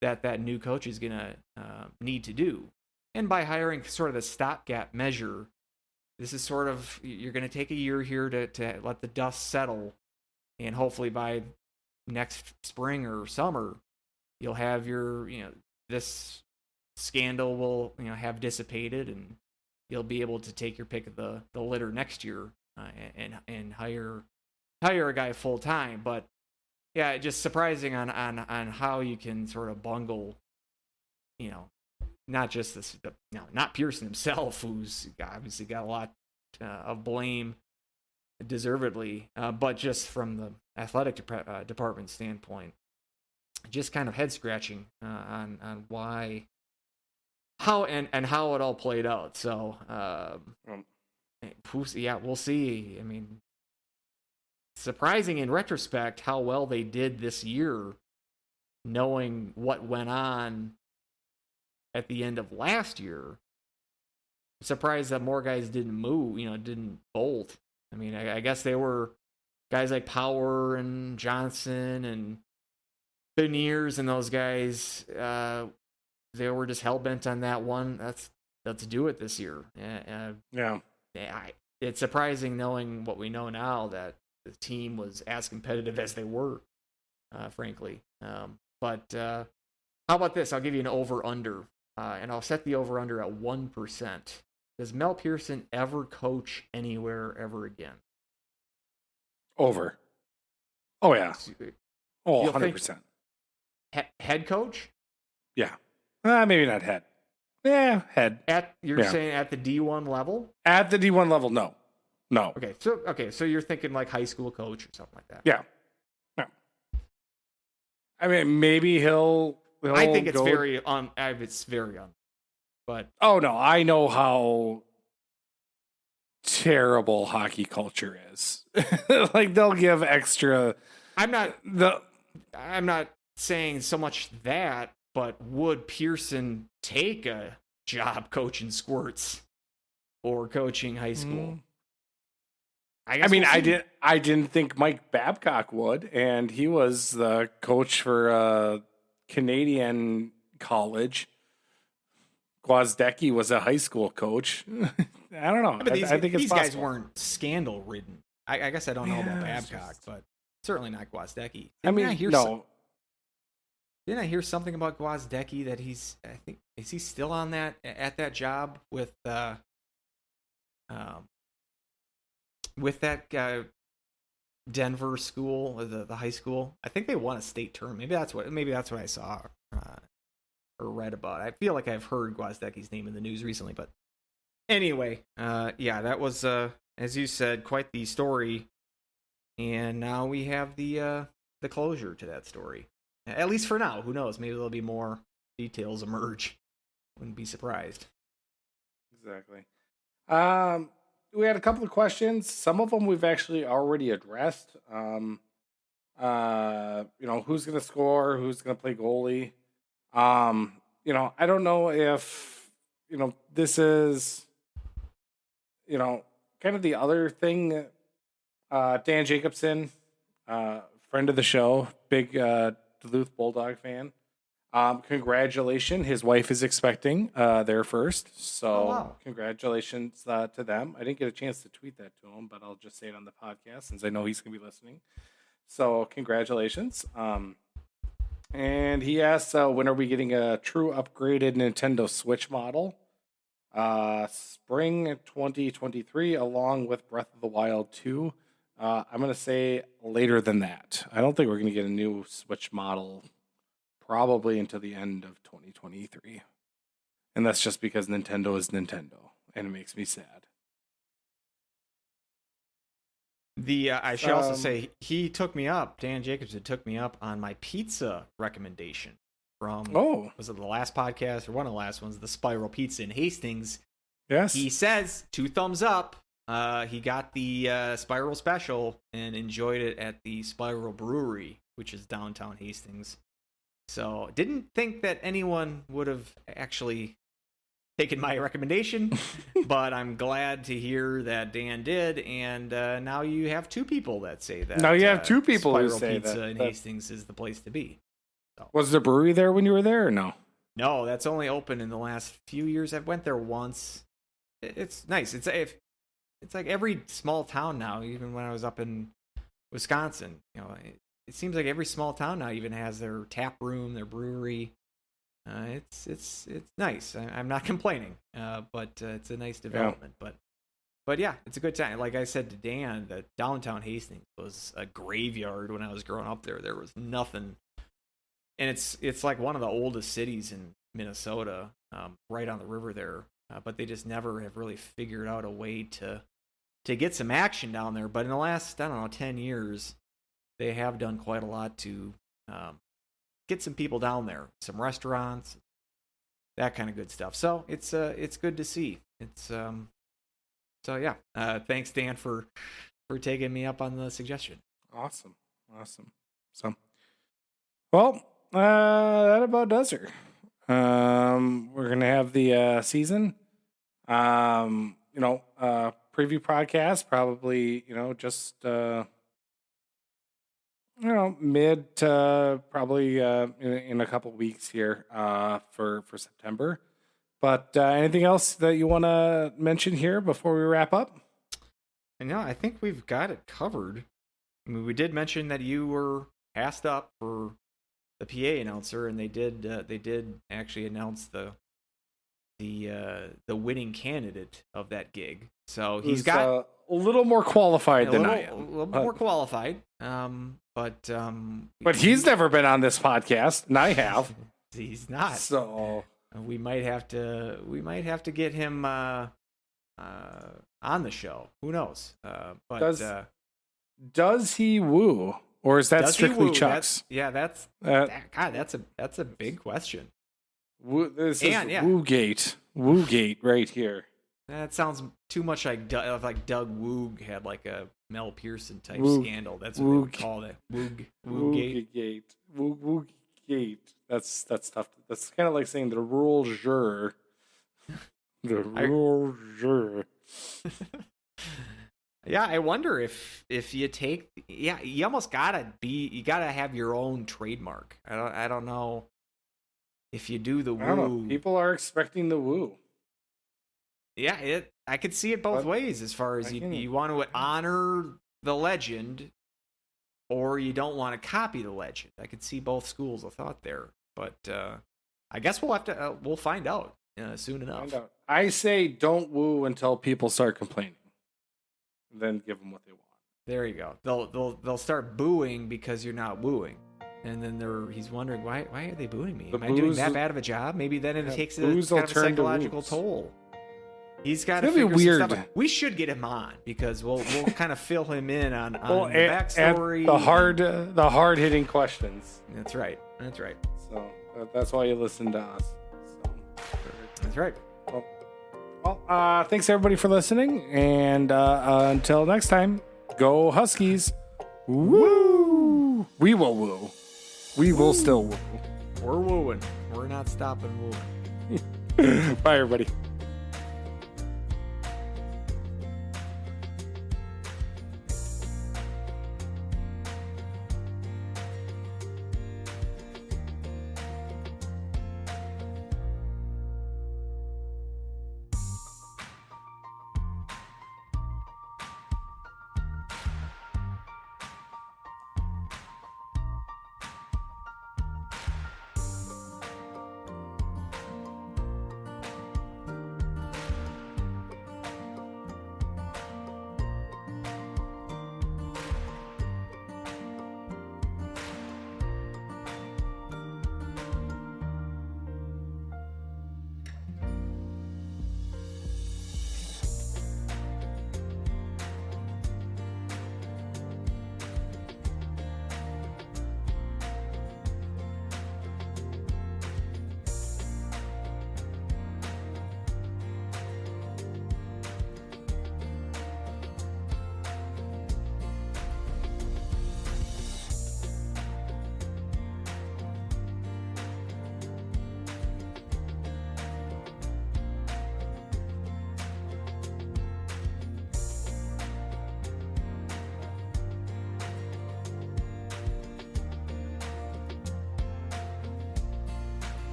that new coach is going to need to do. And by hiring sort of the stopgap measure, this is sort of, you're going to take a year here to let the dust settle, and hopefully by next spring or summer, you'll have your, this scandal will, have dissipated, and you'll be able to take your pick of the litter next year and hire a guy full time. But yeah, just surprising on how you can sort of bungle, not just not Pearson himself, who's obviously got a lot of blame, deservedly, but just from the athletic department standpoint, just kind of head scratching on how it all played out. So we'll see. I mean, surprising in retrospect how well they did this year, knowing what went on at the end of last year. I'm surprised that more guys didn't move, didn't bolt. I mean, I guess they were guys like Power and Johnson and Beniers and those guys. They were just hell bent on that one. Let's do it this year. It's surprising, knowing what we know now, that the team was as competitive as they were, frankly. But how about this? I'll give you an over-under, and I'll set the over-under at 1%. Does Mel Pearson ever coach anywhere ever again? Over. Oh, yeah. Oh, You'll 100%. Head coach? Yeah. Maybe not head. Yeah, head. You're saying at the D1 level? At the D1 level, no. No. So you're thinking like high school coach or something like that. Yeah. No. I mean, maybe he'll I think it's go... very but oh no, I know how terrible hockey culture is. Like, they'll give extra. I'm not saying so much that, but would Pearson take a job coaching squirts or coaching high school? I didn't think Mike Babcock would, and he was the coach for a Canadian college. Gwozdecki was a high school coach. I don't know. But I think it's these possible. guys weren't scandal ridden. I guess I don't know about Babcock, but certainly not Gwozdecki. Didn't I hear something about Gwozdecki that is he still on at that job with that Denver school, the high school? I think they won a state tournament. Maybe that's what I saw or read about. I feel like I've heard Gwozdecki's name in the news recently, but anyway, that was as you said, quite the story, and now we have the closure to that story. At least for now. Who knows? Maybe there'll be more details emerge. Wouldn't be surprised. Exactly. We had a couple of questions. Some of them we've actually already addressed. Who's going to score? Who's going to play goalie? I don't know if, this is, kind of the other thing. Dan Jacobson, friend of the show, big Duluth Bulldog fan. Congratulations. His wife is expecting there first. So congratulations to them. I didn't get a chance to tweet that to him, but I'll just say it on the podcast since I know he's going to be listening. So congratulations. And he asked, when are we getting a true upgraded Nintendo Switch model? Spring 2023, along with Breath of the Wild 2. I'm going to say later than that. I don't think we're going to get a new Switch model probably until the end of 2023. And that's just because Nintendo is Nintendo, and it makes me sad. I should also say, he took me up, Dan Jacobson took me up on my pizza recommendation from, was it the last podcast or one of the last ones, the Spiral Pizza in Hastings. Yes. He says 2 thumbs up. He got the Spiral Special and enjoyed it at the Spiral Brewery, which is downtown Hastings. So didn't think that anyone would have actually taken my recommendation, but I'm glad to hear that Dan did, and now you have 2 people that say that. Now you have 2 people who Spiral say Pizza that. in Hastings is the place to be. So. Was the brewery there when you were there or no? No, that's only open in the last few years. I went there once. It's nice. It's like every small town now, even when I was up in Wisconsin, it seems like every small town now even has their tap room, their brewery. It's nice. I'm not complaining, but it's a nice development. Yeah. But yeah, it's a good time. Like I said to Dan, that downtown Hastings was a graveyard when I was growing up there. There was nothing, and it's like one of the oldest cities in Minnesota, right on the river there. But they just never have really figured out a way to get some action down there. But in the last, 10 years, they have done quite a lot to get some people down there, some restaurants, that kind of good stuff. So it's good to see. Thanks Dan for taking me up on the suggestion. Awesome. So, well, that about does her. We're gonna have the season, preview podcast probably, just mid to probably in a couple weeks here for September. But anything else that you want to mention here before we wrap up? And I think we've got it covered. I mean, we did mention that you were passed up for the PA announcer, and they did actually announce the winning candidate of that gig. So he's got a little more qualified than I am. A little more qualified. But he's never been on this podcast, and I have. He's not. So we might have to get him on the show. Who knows? But does he woo, or is that strictly Chuck's? That's a big question. This is Woogate right here. That sounds too much like Doug Woog had like a Mel Pearson type scandal. That's what they would call it. Woogate. Woogate. That's tough. That's kind of like saying the rural juror. The rural juror. Yeah, I wonder if you take. Yeah, you almost gotta have your own trademark. I don't know if you do the woo. I don't know. People are expecting the woo. Yeah, I could see it both ways as far as you want to honor the legend or you don't want to copy the legend. I could see both schools of thought there. But I guess we'll find out soon enough. I say don't woo until people start complaining. Then give them what they want. There you go. They'll start booing because you're not wooing. And then he's wondering, why are they booing me? Am I doing that bad of a job? Maybe then it takes a kind of a psychological toll. He's got to figure some stuff out. We should get him on because we'll kind of fill him in on the backstory. The hard hitting questions. That's right. So that's why you listen to us. So. That's right. Well, thanks everybody for listening, and until next time, go Huskies! Woo! We will woo. We will still woo. We're wooing. We're not stopping wooing. Bye, everybody.